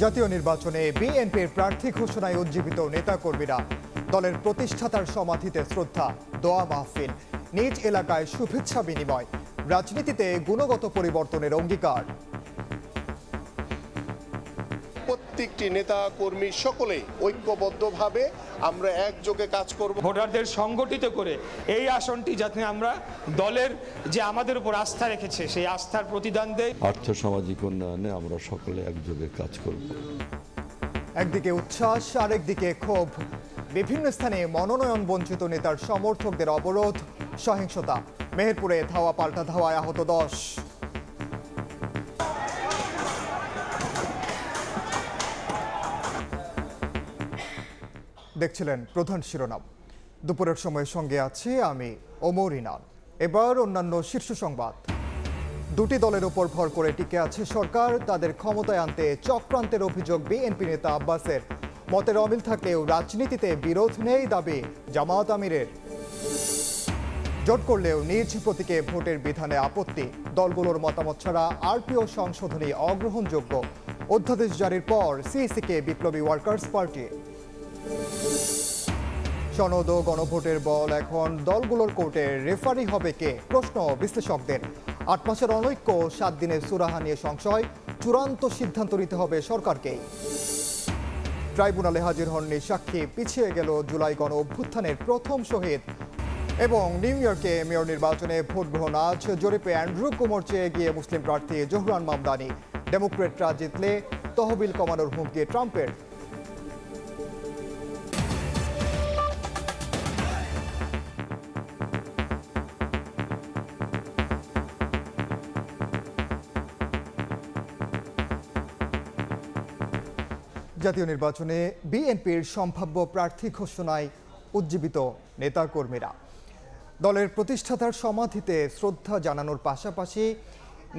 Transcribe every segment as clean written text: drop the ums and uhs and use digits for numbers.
জাতীয় নির্বাচনে বিএনপির প্রার্থী ঘোষণায় উজ্জীবিত নেতাকর্মীরা। দলের প্রতিষ্ঠাতার সমাধিতে শ্রদ্ধা, দোয়া মাহফিল, নিজ এলাকায় শুভেচ্ছা বিনিময়। রাজনীতিতে গুণগত পরিবর্তনের অঙ্গীকার। প্রত্যেকটি নেতা কর্মী সকলে ঐক্যবদ্ধভাবে আমরা একযোগে কাজ করব। ভোটারদের সংগঠিত করে এই আসনটি যাতে আমরা দলের যে আমাদের উপর আস্থা রেখেছে সেই আস্থার প্রতিদান দেয়। আর্থসামাজিক উন্নয়নে আমরা সকলে একযোগে কাজ করব। একদিকে উচ্ছ্বাস, আরেকদিকে ক্ষোভ। বিভিন্ন স্থানে মনোনয়ন বঞ্চিত নেতার সমর্থকদের অবরোধ, সহিংসতা। মেহেরপুরে ধাওয়া পাল্টা ধাওয়ায় আহত 10। দেখছিলেন প্রধান শিরোনাম। দুপুরের সময় সঙ্গে আছি আমি ওমর ইনান। এবার অন্যান্য শীর্ষ সংবাদ। দুটি দলের উপর ভর করে টিকে আছে সরকার। তাদের ক্ষমতায় আনতে চক্রান্তের অভিযোগ বিএনপি নেতা আব্বাসের। মতের অমিল থাকলেও রাজনীতিতে বিরোধ নেই দাবি জামায়াত আমিরের। জোট করলেও নিজ প্রতীকে ভোটের বিধানে আপত্তি। দলগুলোর মতামত ছাড়া আরপিও সংশোধনী অগ্রহণযোগ্য। অধ্যাদেশ জারির পর সিইসিকে বিপ্লবী ওয়ার্কার্স পার্টি। সনদ ও গণভোটের বল এখন দলগুলোর কোর্টে। রেফারি হবে কে, প্রশ্ন বিশ্লেষকদের। ৮ মাসের অনৈক্য, ৭ দিনের সুরাহা নিয়ে সংশয়। চূড়ান্ত সিদ্ধান্ত নিতে হবে সরকারকেই। ট্রাইব্যুনালে হাজির হননি সাক্ষী, পিছিয়ে গেল জুলাই গণ অভ্যুত্থানের প্রথম শহীদ। এবং নিউ ইয়র্কে মেয়র নির্বাচনে ভোট গ্রহণ আজ। জরিপে অ্যান্ড্রু কুমোর চেয়ে গিয়ে মুসলিম প্রার্থী জোহরান মামদানি। ডেমোক্রেটরা জিতলে তহবিল কমানোর হুমকি ট্রাম্পের। জাতীয় নির্বাচনে বিএনপির সম্ভাব্য প্রার্থী ঘোষণায় উজ্জীবিত নেতাকর্মীরা। দলের প্রতিষ্ঠাতার সমাধিতে শ্রদ্ধা জানানোর পাশাপাশি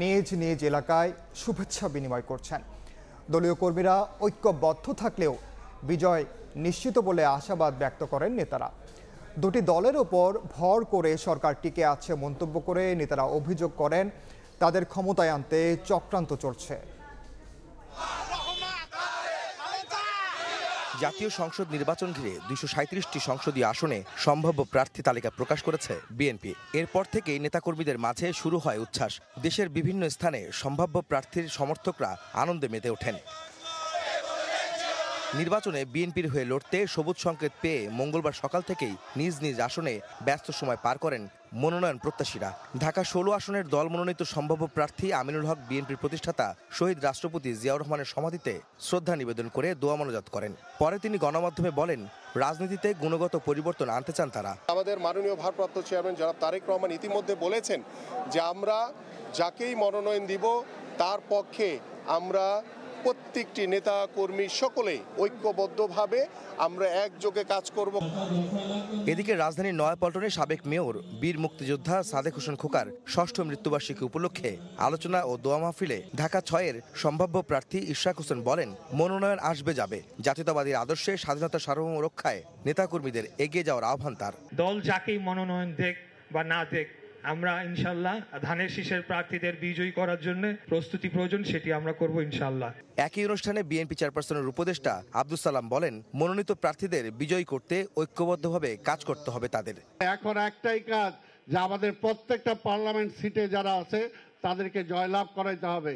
নিজ নিজ এলাকায় শুভেচ্ছা বিনিময় করছেন। দলীয় কর্মীরা ঐক্যবদ্ধ থাকলেও বিজয় নিশ্চিত বলে আশাবাদ ব্যক্ত করেন নেতারা। দুটি দলের ওপর ভর করে সরকার টিকে আছে মন্তব্য করে নেতারা অভিযোগ করেন তাদের ক্ষমতায় আনতে চক্রান্ত চলছে। জাতীয় সংসদ নির্বাচন ঘিরে ২৩৭টি সংসদীয় আসনে সম্ভাব্য প্রার্থী তালিকা প্রকাশ করেছে বিএনপি। এরপর থেকেই নেতাকর্মীদের মাঝে শুরু হয় উচ্ছ্বাস। দেশের বিভিন্ন স্থানে সম্ভাব্য প্রার্থীর সমর্থকরা আনন্দে মেতে ওঠেন। নির্বাচনে বিএনপির হয়ে লড়তে সবুজ সংকেত পেয়ে মঙ্গলবার সকাল থেকেই নিজ নিজ আসনে ব্যস্ত সময় পার করেন মনোনয়ন প্রত্যাশীরা। ঢাকা ১৬ আসনের দল মনোনীত সম্ভাব্য প্রার্থী আমিনুল হক বিএনপির প্রতিষ্ঠাতা শহীদ রাষ্ট্রপতি জিয়াউর রহমানের সমাধিতে শ্রদ্ধা নিবেদন করে দোয়া মোনাজাত করেন। পরে তিনি গণমাধ্যমে বলেন, রাজনীতিতে গুণগত পরিবর্তন আনতে চান তারা। আমাদের মাননীয় ভারপ্রাপ্ত চেয়ারম্যান জনাব তারেক রহমান ইতিমধ্যে বলেছেন যে আমরা যাকেই মনোনয়ন দিব তার পক্ষে আমরা প্রত্যেকটি নেতা কর্মী সকলে ঐক্যবদ্ধভাবে আমরা একযোগে কাজ করব। এদিকে রাজধানীর নয়াপল্টনে সাবেক মেয়র বীর মুক্তিযোদ্ধা সাদেক হোসেন খোকার ৬ষ্ঠ মৃত্যুবার্ষিকী উপলক্ষে আলোচনা ও দোয়া মাহফিলে ঢাকা ৬-এর সম্ভাব্য প্রার্থী ইশরাক হোসেন বলেন, মনোনয়ন আসবে যাবে, জাতীয়তাবাদীর আদর্শে স্বাধীনতা সার্বভৌম রক্ষায় নেতাকর্মীদের এগিয়ে যাওয়ার আহ্বান তার। দল যাকেই মনোনয়ন দেখ বা না দেখ, আমরা ইনশাল্লাহ ধানের শীষের প্রার্থীদের বিজয়ী করার জন্য প্রস্তুতি প্রয়োজন, সেটি আমরা করব ইনশাল্লাহ। একই অনুষ্ঠানে বিএনপি চেয়ারপারসনের উপদেষ্টা আব্দুল সালাম বলেন, মনোনীত প্রার্থীদের বিজয়ী করতে ঐক্যবদ্ধভাবে কাজ করতে হবে তাদের। এখন একটাই কাজ যে আমাদের প্রত্যেকটা পার্লামেন্ট সিটে যারা আছে তাদেরকে জয়লাভ করাইতে হবে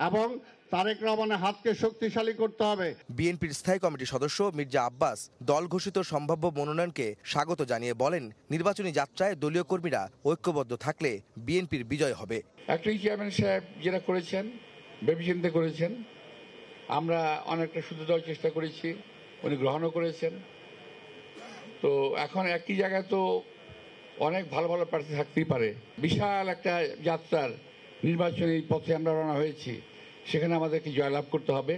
এবং তারেক রহমানের হাতকে শক্তিশালী করতে হবে। বিএনপির স্থায়ী কমিটির সদস্য মির্জা আব্বাস দল ঘোষিত সম্ভাব্য মনোনয়নকে স্বাগত জানিয়ে বলেন, নির্বাচনী যাত্রায় দলীয় কর্মীরা ঐক্যবদ্ধ থাকলে বিএনপির বিজয় হবে। একটাই চেয়ারম্যান সাহেব যেটা করেছেন ভেবেচিন্তে করেছেন, আমরা অনেকটা শুদ্ধ দেওয়ার চেষ্টা করেছি, উনি গ্রহণও করেছেন। তো এখন একই জায়গায় তো অনেক ভালো ভালো প্রার্থী থাকতেই পারে। বিশাল একটা যাত্রার নির্বাচনী পথে আমরা রওনা হয়েছি, সেখানে আমাদেরকে জয়লাভ করতে হবে।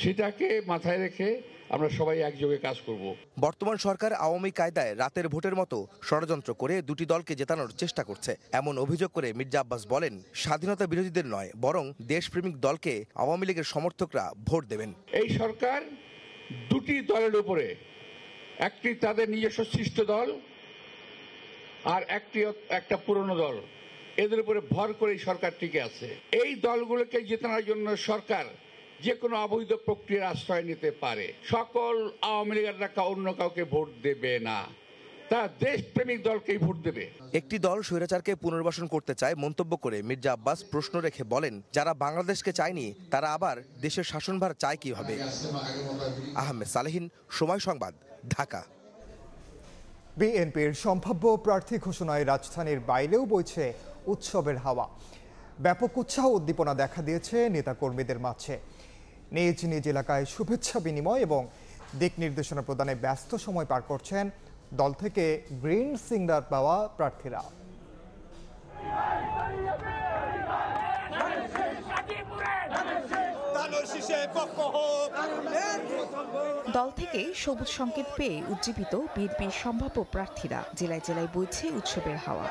সেটাকে মাথায় রেখে আমরা সবাই একযোগে কাজ করব। বর্তমান সরকার আওয়ামী কায়দায় রাতের ভোটের মতো ষড়যন্ত্র করে দুটি দলকে জেতানোর চেষ্টা করছে, এমন অভিযোগ করে মির্জা আব্বাস বলেন, স্বাধীনতা বিরোধীদের নয় বরং দেশপ্রেমিক দলকে আওয়ামী লীগের সমর্থকরা ভোট দেবেন। এই সরকার দুটি দলের উপরে, একটি তাদের নিজস্ব সৃষ্ট দল আর একটা পুরনো দল, এদের উপরে ভর করে সরকার টিকে আছে। এই দলগুলোকে জেতানোর জন্য সরকার যে কোনো অবৈধ প্রক্রিয়ার আশ্রয় নিতে পারে। সকল আওয়ামী লীগের টাকা অন্য কাউকে ভোট দেবে না, তারা দেশপ্রেমিক দলকেই ভোট দেবে। একটি দল স্বৈরাচারকে পুনর্বাসন করতে চায় মন্তব্য করে মির্জা আব্বাস প্রশ্ন রেখে বলেন, যারা বাংলাদেশকে চায়নি তারা আবার দেশের শাসনভার চায় কিভাবে? আহমেদ সালেহীন, সময় সংবাদ, ঢাকা। বিএনপির সম্ভাব্য প্রার্থী ঘোষণায় রাজধানীর বাইরেও বইছে উৎসবের হাওয়া। ব্যাপক উৎসাহ উদ্দীপনা দেখা দিয়েছে নেতাকর্মীদের মাঝে। নিজ নিজ এলাকায় শুভেচ্ছা বিনিময় এবং দিক নির্দেশনা প্রদানে ব্যস্ত সময় পার করছেন দল থেকে গ্রিন সিগন্যাল পাওয়া প্রার্থীরা। দল থেকে সবুজ সংকেত পেয়ে উজ্জীবিত বিএনপির সম্ভাব্য প্রার্থীরা। জেলায় জেলায় বইছে উৎসবের হাওয়া।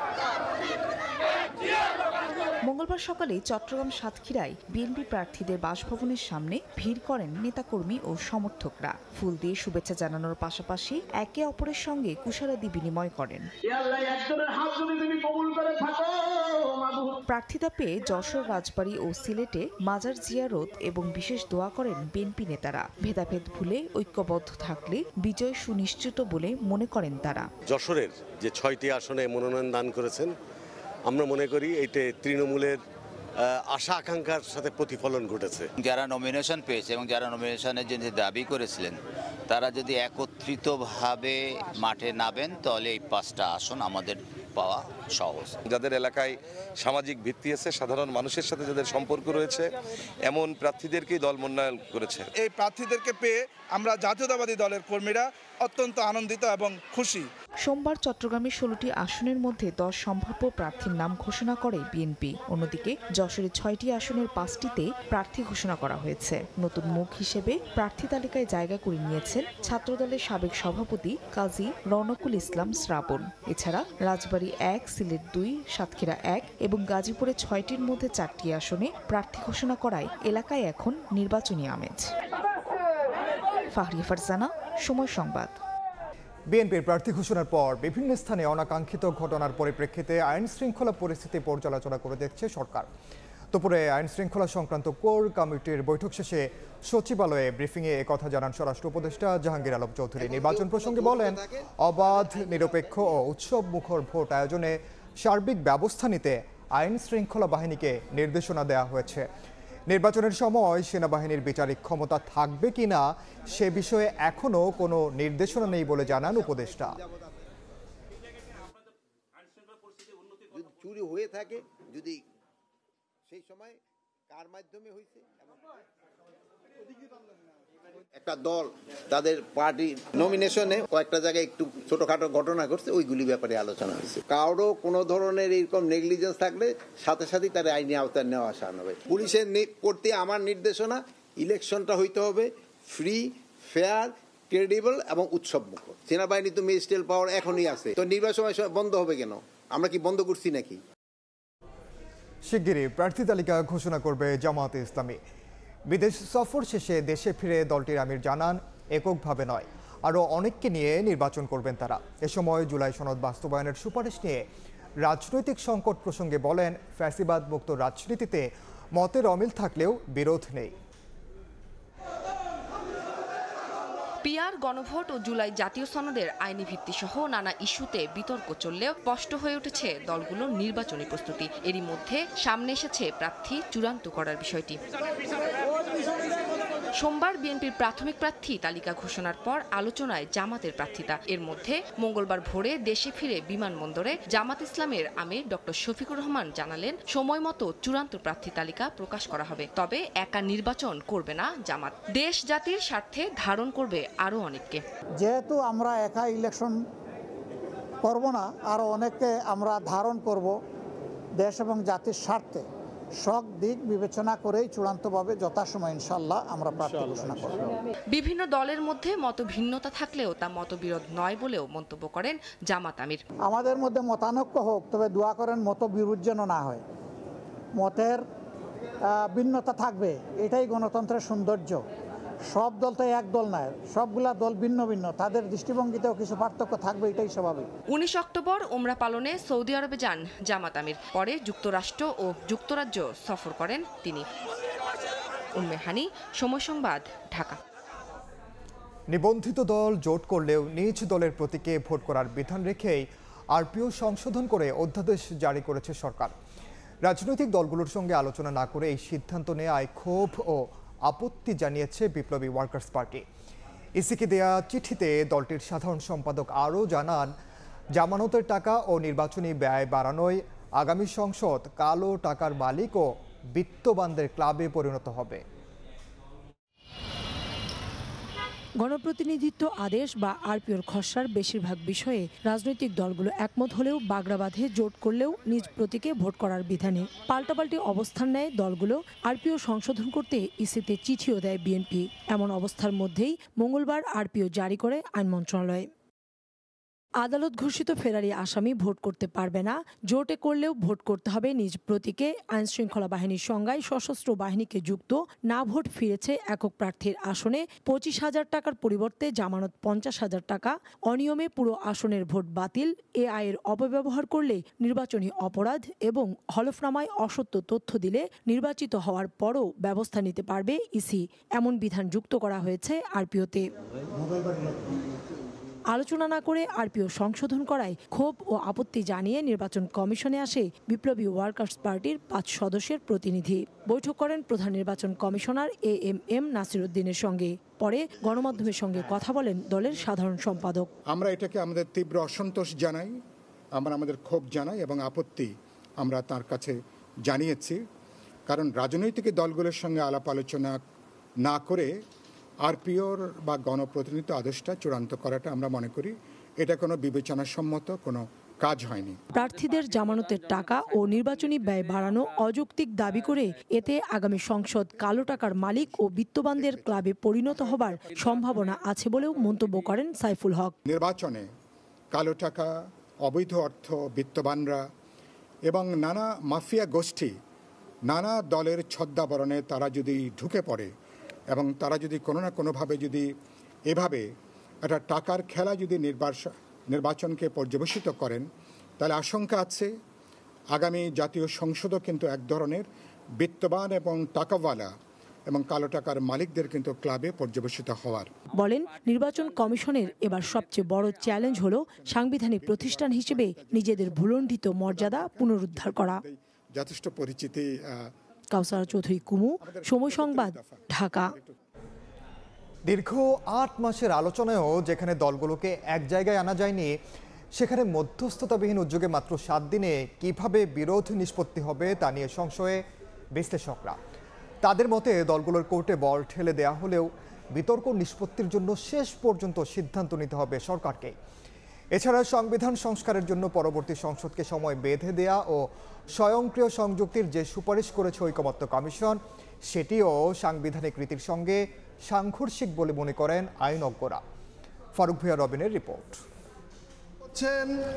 মঙ্গলবার সকালে চট্টগ্রাম সাতক্ষীরায় বিএনপি প্রার্থীদের বাসভবনের সামনে ভিড় করেন নেতাকর্মী ও সমর্থকরা। ফুল দিয়ে শুভেচ্ছা জানানোর পাশাপাশি একে অপরের সঙ্গে কুশলাদি বিনিময় করেন। প্রার্থিতা পেয়ে যশোর, রাজবাড়ী ও সিলেটে মাজার জিয়ারত এবং বিশেষ দোয়া করেন বিএনপি নেতারা। ভেদাভেদ ভুলে ঐক্যবদ্ধ থাকলে বিজয় সুনিশ্চিত বলে মনে করেন তারা। যশোরের যে 6টি আসনে মনোনয়ন দান করেছেন, আমরা মনে করি এতে তৃণমূলের আশা আকাঙ্ক্ষার সাথে প্রতিফলন ঘটেছে। যারা নমিনেশন পেয়েছে এবং যারা নমিনেশনের জন্য দাবি করেছিলেন তারা যদি একত্রিতভাবে মাঠে নামেন তাহলে এই 5টা আসন আমাদের পাওয়া সহজ। যাদের এলাকায় সামাজিক ভিত্তি আছে, সাধারণ মানুষের সাথে যাদের সম্পর্ক রয়েছে, এমন প্রার্থীদেরকেই দল মনোনয়ন করেছে। এই প্রার্থীদেরকে পেয়ে আমরা জাতীয়তাবাদী দলের কর্মীরা অত্যন্ত আনন্দিত এবং খুশি। সোমবার চট্টগ্রামের 16টি আসনের মধ্যে 10 সম্ভাব্য প্রার্থীর নাম ঘোষণা করে বিএনপি। অন্যদিকে যশোরের 6টি আসনের 5টিতে প্রার্থী ঘোষণা করা হয়েছে। নতুন মুখ হিসেবে প্রার্থী তালিকায় জায়গা করে নিয়েছেন ছাত্রদলের সাবেক সভাপতি কাজী রওনকুল ইসলাম শ্রাবণ। এছাড়া রাজবাড়ী 1, সিলেট 2, সাতক্ষীরা 1 এবং গাজীপুরে 6টির মধ্যে 4টি আসনে প্রার্থী ঘোষণা করায় এলাকায় এখন নির্বাচনী আমেজ। ফাহরিয়া ফারজানা, সময় সংবাদ। বিএনপির প্রার্থী ঘোষণার পর বিভিন্ন স্থানে অনাকাঙ্ক্ষিত ঘটনার পরিপ্রেক্ষিতে আইন শৃঙ্খলা পরিস্থিতি পর্যালোচনা করে দেখছে সরকার। দুপুরে আইন শৃঙ্খলা সংক্রান্ত কোর কমিটির বৈঠক শেষে সচিবালয়ে ব্রিফিংয়ে একথা জানান স্বরাষ্ট্র উপদেষ্টা জাহাঙ্গীর আলম চৌধুরী। নির্বাচন প্রসঙ্গে বলেন, অবাধ, নিরপেক্ষ ও উৎসব মুখর ভোট আয়োজনে সার্বিক ব্যবস্থা নিতে আইন শৃঙ্খলা বাহিনীকে নির্দেশনা দেওয়া হয়েছে। নির্বাচনের সময় সেনাবাহিনীর বিচারিক ক্ষমতা থাকবে কিনা সে বিষয়ে এখনো কোনো নির্দেশনা নেই বলে জানান উপদেষ্টা। চুরি হয়ে থাকে, যদি সেই সময় কার মাধ্যমে হয়েছে, একটা দল তাদের পার্টি নমিনেশনে কয়েকটা জায়গায় একটু ছোটখাটো ঘটনা ঘটছে, ওইগুলি ব্যাপারে আলোচনা হয়েছে। কারো কোনো ধরনের এরকম নেগলিজেন্স থাকলে সাথে সাথেই তার আইনি আওতায় নেওয়া আসা হবে। পুলিশের প্রতি আমার নির্দেশনা, ইলেকশনটা হইতে হবে ফ্রি, ফেয়ার, ক্রেডিবল এবং উৎসব মুখর। সেনাবাহিনী তো ম্যাজিস্ট্রেট পাওয়ার এখনই আছে, তো নির্বাচন বন্ধ হবে কেন? আমরা কি বন্ধ করছি নাকি? শিগগিরই প্রার্থী তালিকা ঘোষণা করবে জামায়াতে ইসলামী। বিদেশ সফর শেষে দেশে ফিরে দলটির আমির জানান, এককভাবে নয়, আরও অনেককে নিয়ে নির্বাচন করবেন তারা। এ সময় জুলাই সনদ বাস্তবায়নের সুপারিশ নিয়ে রাজনৈতিক সংকট প্রসঙ্গে বলেন, ফ্যাসিবাদ মুক্ত রাজনীতিতে মতের অমিল থাকলেও বিরোধ নেই। পিআর, গণভোট ও জুলাই জাতীয় সনদের আইনি ভিত্তি সহ নানা ইস্যুতে বিতর্ক চললেও স্পষ্ট হয়ে উঠেছে দলগুলোর নির্বাচনী প্রস্তুতি। এরই মধ্যে সামনে এসেছে প্রার্থী চূড়ান্ত করার বিষয়টি। সোমবার বিএনপির প্রাথমিক প্রার্থী তালিকা ঘোষণার পর আলোচনায় জামাতের প্রার্থিতা। এর মধ্যে মঙ্গলবার ভোরে দেশে ফিরে বিমানবন্দরে জামাত ইসলামের আমির ডক্টর শফিকুর রহমান জানালেন, সময় মতো চূড়ান্ত প্রার্থী তালিকা প্রকাশ করা হবে। তবে একা নির্বাচন করবে না জামাত, দেশ জাতির স্বার্থে ধারণ করবে আরও অনেককে। যেহেতু আমরা একা ইলেকশন করব না, আরও অনেককে আমরা ধারণ করব দেশ এবং জাতির স্বার্থে। সব দিক বিবেচনা করেই চূড়ান্তভাবে যথাসময় ইনশাআল্লাহ আমরা প্রার্থী ঘোষণা করব। বিভিন্ন দলের মধ্যে মতভিন্নতা থাকলেও তা মতবিরোধ নয় বলেও মন্তব্য করেন জামাত আমির। আমাদের মধ্যে মতানৈক্য হোক, তবে দোয়া করেন মতবিরোধ যেন না হয়। মতের ভিন্নতা থাকবে, এটাই গণতন্ত্রের সৌন্দর্য। সব দল তো এক দল নয়, সবগুলা দল ভিন্ন ভিন্ন, তাদের দৃষ্টিভঙ্গিতেও কিছু পার্থক্য থাকবে, এটাই স্বাভাবিক। 19 অক্টোবর ওমরা পালনে সৌদি আরবে যান জামাত আমির। পরে যুক্তরাষ্ট্র ও যুক্তরাজ্য সফর করেন তিনি। উম্মে হানি, সময় সংবাদ, ঢাকা। নিবন্ধিত দল জোট করলেও নিজ দলের প্রতীকে ভোট করার বিধান রেখেই আরপিও সংশোধন করে অধ্যাদেশ জারি করেছে সরকার। রাজনৈতিক দলগুলোর সঙ্গে আলোচনা না করে এই সিদ্ধান্ত নেওয়ায় ক্ষোভ ও আপত্তি জানিয়েছে বিপ্লবী ওয়ার্কার্স পার্টি। ইসিকে দেয়া চিঠিতে দলটির সাধারণ সম্পাদক আরও জানান, জামানতের টাকা ও নির্বাচনী ব্যয় বাড়ানোয় আগামী সংসদ কালো টাকার মালিক ও বিত্তবানদের ক্লাবে পরিণত হবে। গণপ্রতিনিধিত্ব আদেশ বা আরপিওর খসড়ার বেশিরভাগ বিষয়ে রাজনৈতিক দলগুলো একমত হলেও বাগড়া বাঁধে জোট করলেও নিজ প্রতীকে ভোট করার বিধানে পাল্টাপাল্টি অবস্থান নেয় দলগুলো। আরপিও সংশোধন করতে ইসিতে চিঠিও দেয় বিএনপি। এমন অবস্থার মধ্যেই মঙ্গলবার আরপিও জারি করে আইন মন্ত্রণালয়। আদালত ঘোষিত ফেরারি আসামি ভোট করতে পারবে না, জোটে করলেও ভোট করতে হবে নিজ প্রতীকে। আইনশৃঙ্খলা বাহিনীর সংজ্ঞায় সশস্ত্র বাহিনীকে যুক্ত না ভোট ফিরেছে একক প্রার্থীর আসনে 25,000 টাকার পরিবর্তে জামানত 50,000 টাকা। অনিয়মে পুরো আসনের ভোট বাতিল, এআই এর অপব্যবহার করলে নির্বাচনী অপরাধ এবং হলফনামায় অসত্য তথ্য দিলে নির্বাচিত হওয়ার পরও ব্যবস্থা নিতে পারবে ইসি, এমন বিধান যুক্ত করা হয়েছে আরপিওতে। আলোচনা না করে আরপিও সংশোধন করায় ক্ষোভ ও আপত্তি জানিয়ে নির্বাচন কমিশনে আসে বিপ্লবী ওয়ার্কার্স পার্টির 5 সদস্যের প্রতিনিধি। বৈঠক করেন প্রধান নির্বাচন কমিশনার এএমএম নাসির উদ্দিনের সঙ্গে। পরে গণমাধ্যমের সঙ্গে কথা বলেন দলের সাধারণ সম্পাদক। আমরা এটাকে আমাদের তীব্র অসন্তোষ জানাই, আমরা আমাদের ক্ষোভ জানাই এবং আপত্তি আমরা তার কাছে জানিয়েছি। কারণ রাজনৈতিক দলগুলোর সঙ্গে আলাপ আলোচনা না করে আরপিওর বা গণপ্রতিনিধিত্ব আদেশটা চূড়ান্ত করাটা আমরা মনে করি এটা কোনো বিবেচনাসম্মত কোনো কাজ হয়নি। প্রার্থীদের জামানতের টাকা ও নির্বাচনী ব্যয় বাড়ানো অযৌক্তিক দাবি করে এতে আগামী সংসদ কালো টাকার মালিক ও বিত্তবানদের ক্লাবে পরিণত হবার সম্ভাবনা আছে বলেও মন্তব্য করেন সাইফুল হক। নির্বাচনে কালো টাকা, অবৈধ অর্থ, বিত্তবানরা এবং নানা মাফিয়া গোষ্ঠী নানা দলের ছদ্মাবরণে তারা যদি ঢুকে পড়ে এবং তারা যদি কোনো না কোনোভাবে যদি এভাবে একটা টাকার খেলা যদি নির্বাচনকে পর্যবেসিত করেন, তাহলে আশঙ্কা আছে আগামী জাতীয় সংসদও কিন্তু এক ধরনের বিত্তবান এবং টাকাওয়ালা এবং কালো টাকার মালিকদের কিন্তু ক্লাবে পর্যবেসিত হওয়ার। বলেন, নির্বাচন কমিশনের এবার সবচেয়ে বড় চ্যালেঞ্জ হলো সাংবিধানিক প্রতিষ্ঠান হিসেবে নিজেদের ভুলণ্ঠিত মর্যাদা পুনরুদ্ধার করা। যথেষ্ট পরিচিতি। কাউসার চৌধুরী কুমু, সময় সংবাদ, ঢাকা। দীর্ঘ 8 মাসের আলোচনায়ও যেখানে দলগুলোকে এক জায়গায় আনা যায়নি, সেখানে মধ্যস্থতাবিহীন উদ্যোগে মাত্র 7 দিনে কিভাবে বিরোধ নিষ্পত্তি হবে তা নিয়ে সংশয়ে বিশ্লেষকরা। তাদের মতে দলগুলোর কোর্টে বল ঠেলে দেয়া হলেও বিতর্ক নিষ্পত্তির জন্য শেষ পর্যন্ত সিদ্ধান্ত নিতে হবে সরকারকে। এছাড়া সংবিধান সংস্কারের জন্য পরবর্তী সংসদকে সময় বেঁধে দেয়া ও স্বয়ংক্রিয় সংযুক্তির যে সুপারিশ করেছে ঐকমত্য কমিশন, সেটিও সাংবিধানিক রীতির সঙ্গে সাংঘর্ষিক বলে মনে করেন আইনজ্ঞরা। ফারুক ভূঁইয়া রবিনের রিপোর্ট।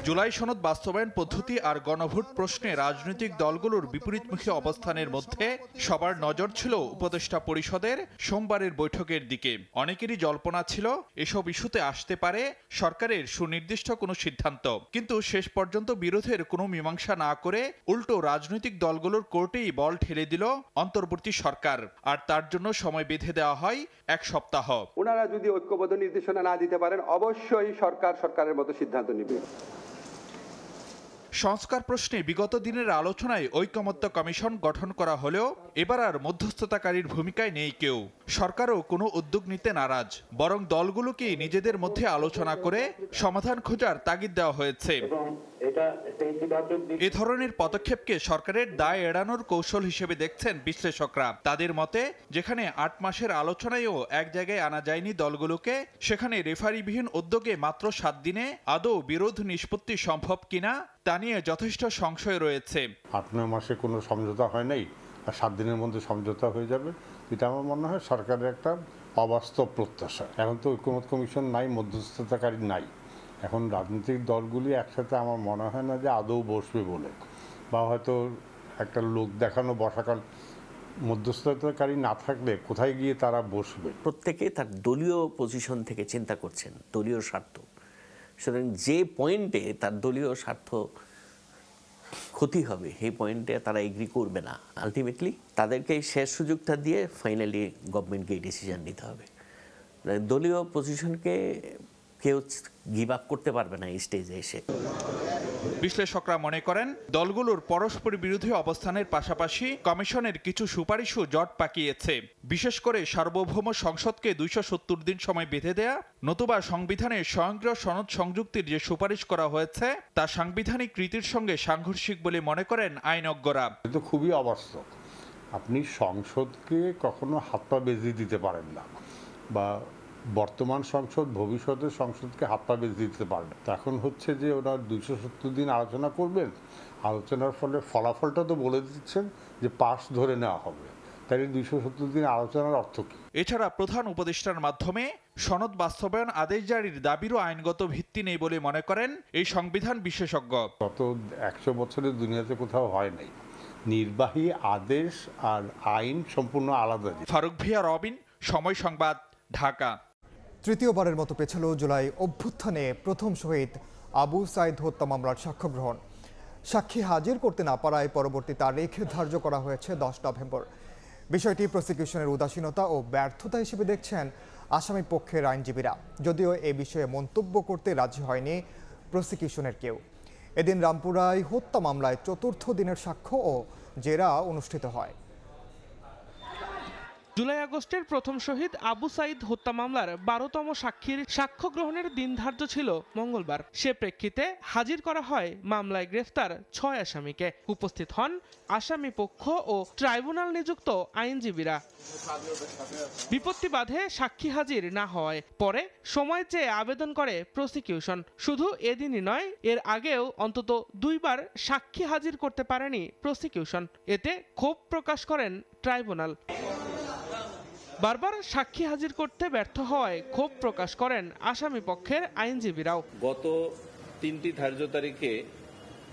জুলাই সনদ বাস্তবায়ন পদ্ধতি আর গণভোট প্রশ্নে রাজনৈতিক দলগুলোর বিপরীতমুখী অবস্থানের মধ্যে সবার নজর ছিল উপদেষ্টা পরিষদের সোমবারের বৈঠকের দিকে। অনেকেরই জল্পনা ছিল এসব ইস্যুতে আসতে পারে সরকারের সুনির্দিষ্ট কোনো সিদ্ধান্ত, কিন্তু শেষ পর্যন্ত বিরোধের কোনো মীমাংসা না করে উল্টো রাজনৈতিক দলগুলোর কোর্টেই বল ঠেলে দিল অন্তর্বর্তী সরকার, আর তার জন্য সময় বেঁধে দেওয়া হয় 1 সপ্তাহ। ওনারা যদি ঐক্যবদ্ধ নির্দেশনা না দিতে পারেন, অবশ্যই সরকারের মতো সিদ্ধান্ত নেবে। সংস্কার প্রশ্নে বিগত দিনের আলোচনায় ঐকমত্য কমিশন গঠন করা হলেও এবার আর মধ্যস্থতাকারীর ভূমিকায় নেই কেউ। সরকারও কোনো উদ্যোগ নিতে নারাজ, বরং দলগুলোকে নিজেদের মধ্যে আলোচনা করে সমাধান খোঁজার তাগিদ দেওয়া হয়েছে। এ ধরনের পদক্ষেপকে সরকারের দায় এড়ানোর কৌশল হিসেবে দেখছেন বিশ্লেষকরা। তাদের মতে, যেখানে 8 মাসের আলোচনায়ও এক জায়গায় আনা যায়নি দলগুলোকে, সেখানে রেফারিবিহীন উদ্যোগে মাত্র 7 দিনে আদৌ বিরোধ নিষ্পত্তি সম্ভব কিনা তা নিয়ে যথেষ্ট সংশয় রয়েছে। 8-9 মাসে কোনো সমঝোতা হয় নাই আর 7 দিনের মধ্যে সমঝোতা হয়ে যাবে, এটা আমার মনে হয় সরকারের একটা অবাস্তব প্রত্যাশা। এখন তো ঐকমত্য কমিশন নাই, মধ্যস্থতাকারী নাই। এখন রাজনৈতিক দলগুলি একসাথে আমার মনে হয় না যে আদৌ বসবে বলে, বা হয়তো একটা লোক দেখানো বসাকাল মধ্যস্থতাকারী না থাকলে কোথায় গিয়ে তারা বসবে। প্রত্যেকে তার দলীয় পজিশন থেকে চিন্তা করছেন, দলীয় স্বার্থ। সুতরাং যে পয়েন্টে তার দলীয় স্বার্থ ক্ষতি হবে এই পয়েন্টে তারা এগ্রি করবে না। আলটিমেটলি তাদেরকে এই শেষ সুযোগটা দিয়ে ফাইনালি গভর্নমেন্টকে এই ডিসিশন নিতে হবে। দলীয় পজিশনকে কেউ গিভ আপ করতে পারবে না এই স্টেজে এসে। বিশ্লেষকরা মনে করেন দলগুলোর পরস্পর বিরোধী অবস্থানের পাশাপাশি কমিশনের কিছু সুপারিশও জট পাকিয়েছে। বিশেষ করে সার্বভৌম সংসদকে 270 দিন সময় বেঁধে দেয়া, নতুবা সংবিধানে স্বয়ংক্রিয় সনদ সংযুক্তির যে সুপারিশ করা হয়েছে তা সাংবিধানিক রীতির সঙ্গে সাংঘর্ষিক বলে মনে করেন আইনজ্ঞরা। এটা খুবই অবাস্তব। আপনি সংসদকে কখনো হাত পা বেঁধে দিতে পারেন না, বা বর্তমান সংসদ ভবিষ্যতের সংসদকে হাত পা বেঁধে দিতে পারবে। এখন হচ্ছে যে ওরা 270 দিন আলোচনা করবেন, আলোচনার ফলে ফলাফলটা তো বলে দিচ্ছেন যে পাস ধরে নেওয়া হবে, তাই 270 দিন আলোচনার অর্থ কি? এছাড়া প্রধান উপদেষ্টার মাধ্যমে সনদ বাস্তবায়ন আদেশ জারির দাবিরও আইনগত ভিত্তি নেই বলে মনে করেন এই সংবিধান বিশেষজ্ঞ। গত 100 বছরের দুনিয়াতে কোথাও হয় নাই। নির্বাহী আদেশ আর আইন সম্পূর্ণ আলাদা। ফারুক ভিয়া, রবিন, সময় সংবাদ, ঢাকা। তৃতীয়বারের মতো পেছালো জুলাই অভ্যুত্থানে প্রথম শহীদ আবু সাইদ হত্যা মামলার সাক্ষ্য গ্রহণ। সাক্ষী হাজির করতে না পারায় পরবর্তী তারিখ ধার্য করা হয়েছে 10 নভেম্বর। বিষয়টি প্রসিকিউশনের উদাসীনতা ও ব্যর্থতা হিসেবে দেখছেন আসামি পক্ষের আইনজীবীরা, যদিও এ বিষয়ে মন্তব্য করতে রাজি হয়নি প্রসিকিউশনের কেউ। এদিন রামপুরায় হত্যা মামলায় ৪র্থ দিনের সাক্ষ্য ও জেরা অনুষ্ঠিত হয়। জুলাই আগস্টের প্রথম শহীদ আবু সাইদ হত্যা মামলার 12তম সাক্ষীর সাক্ষ্য গ্রহণের দিন ধার্য ছিল মঙ্গলবার। সে প্রেক্ষিতে হাজির করা হয় মামলায় গ্রেফতার 6 আসামিকে। উপস্থিত হন আসামি পক্ষ ও ট্রাইব্যুনাল নিযুক্ত আইনজীবীরা। বিপত্তি বাধে সাক্ষী হাজির না হওয়ায় পরে সময় চেয়ে আবেদন করে প্রসিকিউশন। শুধু এদিনই নয়, এর আগেও অন্তত 2 বার সাক্ষী হাজির করতে পারেনি প্রসিকিউশন। এতে ক্ষোভ প্রকাশ করেন ট্রাইব্যুনাল। বারবার সাক্ষী হাজির করতে ব্যর্থ হওয়ায় ক্ষোভ প্রকাশ করেন আসামি পক্ষের আইনজীবীরাও। গত 3টি ধার্য তারিখে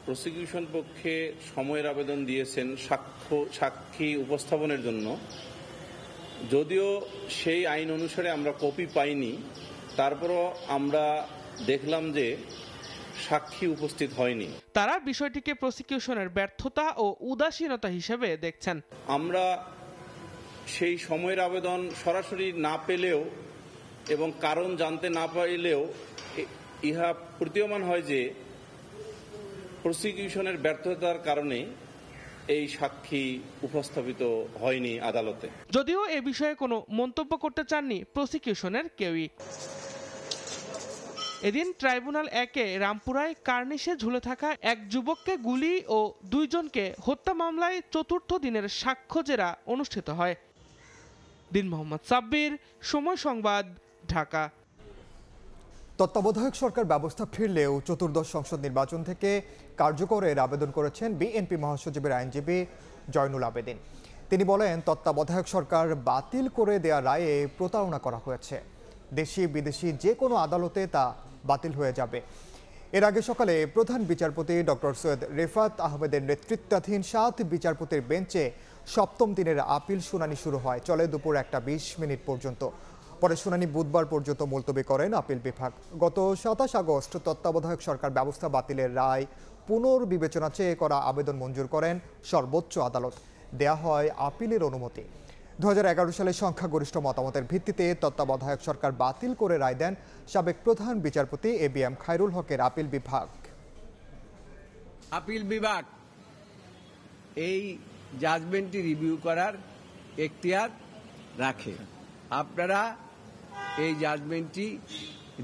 প্রসিকিউশন পক্ষে সময়ের আবেদন দিয়েছেন সাক্ষী উপস্থাপনের জন্য। যদিও সেই আইন অনুসারে আমরা কপি পাইনি, তারপরও আমরা দেখলাম যে সাক্ষী উপস্থিত হয়নি। তারা বিষয়টিকে প্রসিকিউশনের ব্যর্থতা ও উদাসীনতা হিসেবে দেখছেন। আমরা সেই সময়ের আবেদন সরাসরি না পেলেও এবং কারণ জানতে না পাইলেও ইহা প্রতীয়মান হয় যে প্রসিকিউশনের ব্যর্থতার কারণে এই সাক্ষী উপস্থাপিত হয়নি আদালতে। যদিও এ বিষয়ে কোনো মন্তব্য করতে চাননি প্রসিকিউশনের কেউই। এদিন ট্রাইব্যুনাল 1-এ রামপুরায় কার্নিশে ঝুলে থাকা এক যুবককে গুলি ও 2 জনকে হত্যা মামলায় 4র্থ দিনের সাক্ষ্য জেরা অনুষ্ঠিত হয়। দিন মোহাম্মদ সাব্বির, সময় সংবাদ, ঢাকা। তত্ত্বাবধায়ক সরকার ব্যবস্থা ফিরলেও 14দশ সংসদ নির্বাচন থেকে কার্যকরের আবেদন করেছেন বিএনপি মহাসচিবের আইনজীবী জয়নুল আবেদিন। তিনি বলেন, তত্ত্বাবধায়ক সরকার বাতিল করে দেয়া রায়ে প্রতারণা করা হয়েছে। দেশি বিদেশি যে কোনো আদালতে তা বাতিল হয়ে যাবে। এর আগে সকালে প্রধান বিচারপতি ডক্টর সৈয়দ রেফাত আহমেদের নেতৃত্বাধীন 7 বিচারপতির বেঞ্চে 7ম দিনের আপিল শুনানি শুরু হয়। চলে দুপুর 1:20 পর্যন্ত। পরে শুনানি বুধবার পর্যন্ত মুলতবি করেন আপিল বিভাগ। গত 27 আগস্ট তত্ত্বাবধায়ক সরকার ব্যবস্থা বাতিলের রায় পুনর্বিবেচনা চেয়ে করা আবেদন মঞ্জুর করেন সর্বোচ্চ আদালত। দেয়া হয় আপিলের অনুমতি। 2011 সালে সংখ্যাগরিষ্ঠ মতামতের ভিত্তিতে তত্ত্বাবধায়ক সরকার বাতিল করে রায় দেন সাবেক প্রধান বিচারপতি ABM খায়রুল হকের আপিল বিভাগ। আপিল বিভাগ এই জাজমেন্টটি রিভিউ করার এখতিয়ার রাখে। আপনারা এই জাজমেন্টটি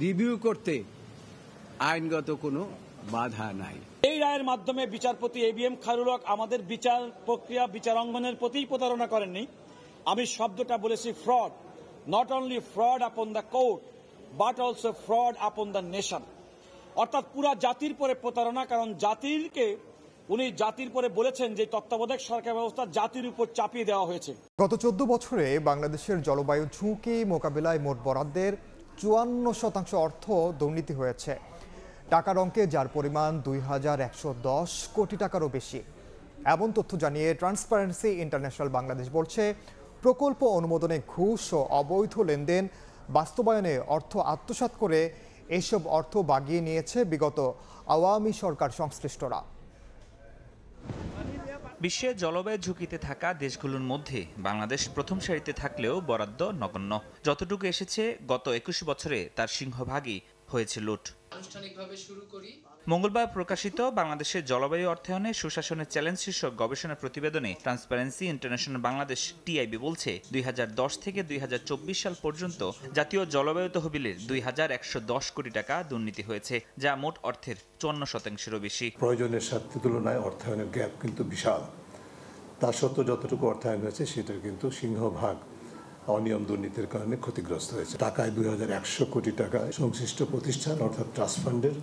রিভিউ করতে আইনগত কোনো বাধা নাই। এই রায়ের মাধ্যমে বিচারপতি ABM খায়রুল হক আমাদের বিচার প্রক্রিয়া বিচারাঙ্গনের প্রতি প্রতারণা করেননি। আমি শব্দটা বলেছি fraud, not only fraud upon the court but also fraud upon the nation. অর্থাৎ পুরা জাতির পরে প্রতারণা, কারণ উনি জাতির পরে বলেছেন যে তত্ত্বাবধায়ক সরকার ব্যবস্থা জাতির উপর চাপিয়ে দেওয়া হয়েছে। গত 14 বছরে বাংলাদেশের জলবায়ু ঝুঁকি মোকাবিলায় মোট বরাদ্দের 54% অর্থ দুর্নীতি হয়েছে। টাকার অঙ্কে যার পরিমাণ 2110 কোটি টাকারও বেশি। এমন তথ্য জানিয়ে ট্রান্সপারেন্সি ইন্টারন্যাশনাল বাংলাদেশ বলছে, প্রকল্প অনুমোদনে ঘুষ ও অবৈধ লেনদেন বাস্তবায়নে অর্থ আত্মসাৎ করে এসব অর্থ বাগিয়ে নিয়েছে বিগত আওয়ামী সরকার সংশ্লিষ্টরা। বিশ্বে জলবায়ু ঝুঁকিতে থাকা দেশগুলোর মধ্যে বাংলাদেশ প্রথম সারিতে থাকলেও বরাদ্দ নগণ্য। যতটুকু এসেছে গত 21 বছরে তার সিংহভাগই হয়েছে লুট। মঙ্গলবার প্রকাশিত বাংলাদেশের জলবায়ু অর্থায়নে সুশাসনের চ্যালেঞ্জ শীর্ষক গবেষণা প্রতিবেদনে ট্রান্সপারেন্সি ইন্টারন্যাশনাল বাংলাদেশ টিআইবি বলছে 2010 থেকে 2024 সাল পর্যন্ত জাতীয় জলবায়ু তহবিলের 2110 কোটি টাকা দুর্নীতি হয়েছে, যা মোট অর্থের 54%-এরও বেশি। প্রয়োজনের সাথে তুলনায় অর্থায়নের গ্যাপ কিন্তু বিশাল। তা সত্ত্বেও যতটুকু অর্থায়ন হয়েছে সেটার কিন্তু সিংহভাগ অনিয়ম দুর্নীতির কারণে ক্ষতিগ্রস্ত হয়েছে। টাকায় 2100 কোটি টাকা সংশ্লিষ্ট প্রতিষ্ঠান অর্থাৎ ট্রাস্ট ফান্ডের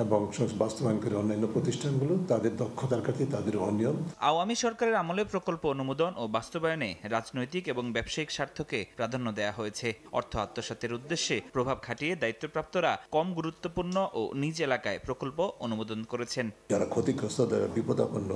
এবং বাস্তবায়নকারী অন্যান্য প্রতিষ্ঠানগুলো তাদের দক্ষতার কাছে তাদের অনিয়ম। আওয়ামী সরকারের আমলে প্রকল্প অনুমোদন ও বাস্তবায়নে রাজনৈতিক এবং ব্যবসায়িক স্বার্থকে প্রাধান্য দেওয়া হয়েছে। অর্থ আত্মসাতের উদ্দেশ্যে প্রভাব খাটিয়ে দায়িত্বপ্রাপ্তরা কম গুরুত্বপূর্ণ ও নিজ এলাকায় প্রকল্প অনুমোদন করেছেন। যারা ক্ষতিগ্রস্ত, যারা বিপদাপন্ন,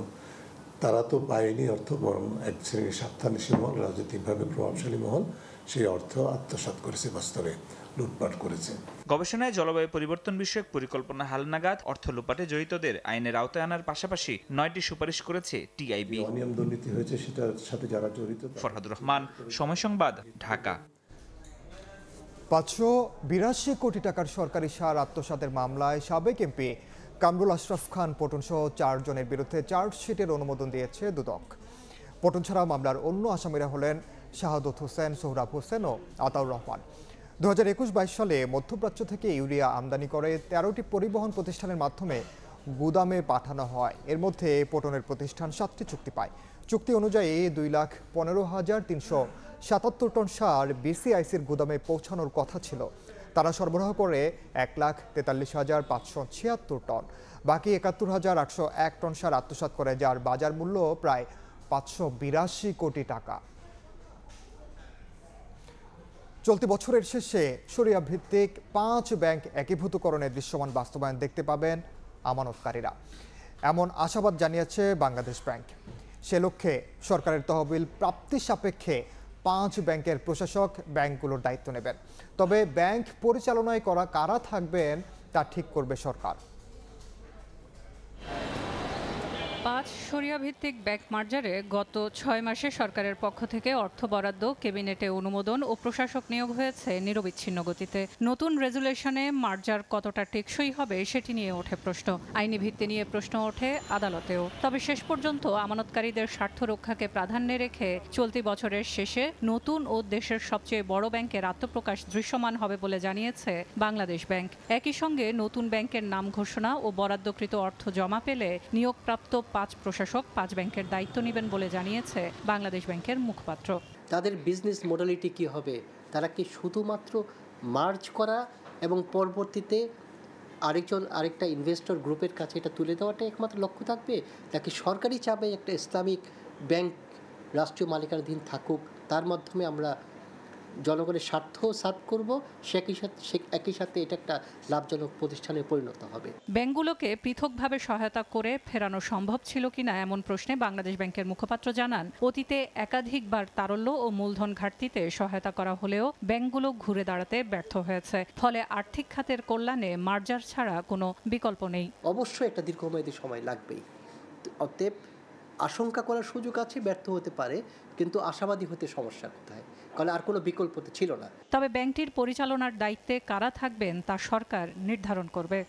তারা তো পায়নি অর্থ, বরং এক শ্রেণীর স্বার্থান্বেষী মহল, রাজনৈতিকভাবে প্রভাবশালী মহল সেই অর্থ আত্মসাৎ করেছে, বাস্তবে লুটপাট করেছে। গবেষণায় জলবায়ু পরিবর্তন বিষয়ক পরিকল্পনা হালনাগাদ, অর্থ লুপাটে জড়িতদের আইনের আওতায় আনার পাশাপাশি 9টি সুপারিশ করেছে টিআইবি। অনিয়ম দুর্নীতি হয়েছে সেটার সাথে যারা জড়িত। ফরহাদুর রহমান, সময় সংবাদ, ঢাকা। 582 কোটি টাকার সরকারি সার আত্মসাতের মামলায় সাবেক এমপি কামরুল আশরাফ খান পটন সহ 4 জনের বিরুদ্ধে চার্জশিটের অনুমোদন দিয়েছে দুদক। পটন ছাড়া মামলার অন্য আসামিরা হলেন শাহাদত হোসেন, সোহরাব হোসেন ও আতাউর রহমান। 2021-22 সালে মধ্যপ্রাচ্য থেকে ইউরিয়া আমদানি করে 13টি পরিবহন প্রতিষ্ঠানের মাধ্যমে গুদামে পাঠানো হয়। এর মধ্যে পটনের প্রতিষ্ঠান 7টি চুক্তি পায়। চুক্তি অনুযায়ী 2,15,377 টন সার বিসিআইসির গুদামে পৌঁছানোর কথা ছিল। তারা সরবরাহ করে 1,43,576 টন। বাকি 71,801 টন সার আত্মসাৎ করে, যার বাজার মূল্য প্রায় 582 কোটি টাকা। চলতি বছরের শেষে শরিয়া ভিত্তিক 5 ব্যাংক একীভূতকরণের দৃশ্যমান বাস্তবায়ন দেখতে পাবেন আমানতকারীরা, এমন আশাবাদ জানিয়েছে বাংলাদেশ ব্যাংক। সে লক্ষ্যে সরকারের তহবিল প্রাপ্তি সাপেক্ষে 5 ব্যাংকের প্রশাসক ব্যাংকগুলোর দায়িত্ব নেবেন। তবে ব্যাংক পরিচালনায় কারা থাকবেন তা ঠিক করবে সরকার। 5 শরিয়া ভিত্তিক ব্যাংক মার্জারে গত 6 মাসে সরকারের পক্ষ থেকে অর্থ বরাদ্দ, ক্যাবিনেটে অনুমোদন ও প্রশাসক নিয়োগ হয়েছে নিরবিচ্ছিন্ন গতিতে। নতুন রেজুলেশনে মার্জার কতটা টেকসই হবে সেটি নিয়ে ওঠে প্রশ্ন। আইনি ভিত্তি নিয়ে প্রশ্ন ওঠে আদালতেও। তবে শেষ পর্যন্ত আমানতকারীদের স্বার্থ রক্ষাকে প্রাধান্যে রেখে চলতি বছরের শেষে নতুন ও দেশের সবচেয়ে বড় ব্যাংকের আত্মপ্রকাশ দৃশ্যমান হবে বলে জানিয়েছে বাংলাদেশ ব্যাংক। একই সঙ্গে নতুন ব্যাংকের নাম ঘোষণা ও বরাদ্দকৃত অর্থ জমা পেলে নিয়োগপ্রাপ্ত 5 প্রশাসক 5 ব্যাংকের দায়িত্ব নেবেন বলে জানিয়েছে বাংলাদেশ ব্যাংকের মুখপাত্র। তাদের বিজনেস মডেলিটি কি হবে? তারা কি শুধুমাত্র মার্জ করা এবং পরবর্তীতে আরেকটা ইনভেস্টর গ্রুপের কাছে এটা তুলে দেওয়াটাই একমাত্র লক্ষ্য থাকবে, নাকি সরকারি চাপে একটা ইসলামিক ব্যাংক রাষ্ট্রীয় মালিকানাধীন থাকুক, তার মাধ্যমে আমরা জনগণের স্বার্থ সার্ভ করব, একই সাথে এটা একটা লাভজনক প্রতিষ্ঠানে পরিণত হবে। ব্যাংকগুলোকে পৃথকভাবে সহায়তা করে ফেরানো সম্ভব ছিল কিনা এমন প্রশ্নে বাংলাদেশ ব্যাংকের মুখপাত্র জানান, অতীতে একাধিকবার তারল্য ও মূলধন ঘাটতিতে সহায়তা করা হলেও ব্যাংকগুলো ঘুরে দাঁড়াতে ব্যর্থ হয়েছে। ফলে আর্থিক খাতের কল্যাণে মার্জার ছাড়া কোনো বিকল্প নেই। অবশ্যই একটা দীর্ঘমেয়াদী সময় লাগবেই। অতএব আশঙ্কা করার সুযোগ আছে, ব্যর্থ হতে পারে, কিন্তু আশাবাদী হতে সমস্যা কোথায়? কারণ আর কোনো বিকল্প তো ছিল না। তবে ব্যাংকটির পরিচালনার দায়িত্বে কারা থাকবেন তা সরকার নির্ধারণ করবে।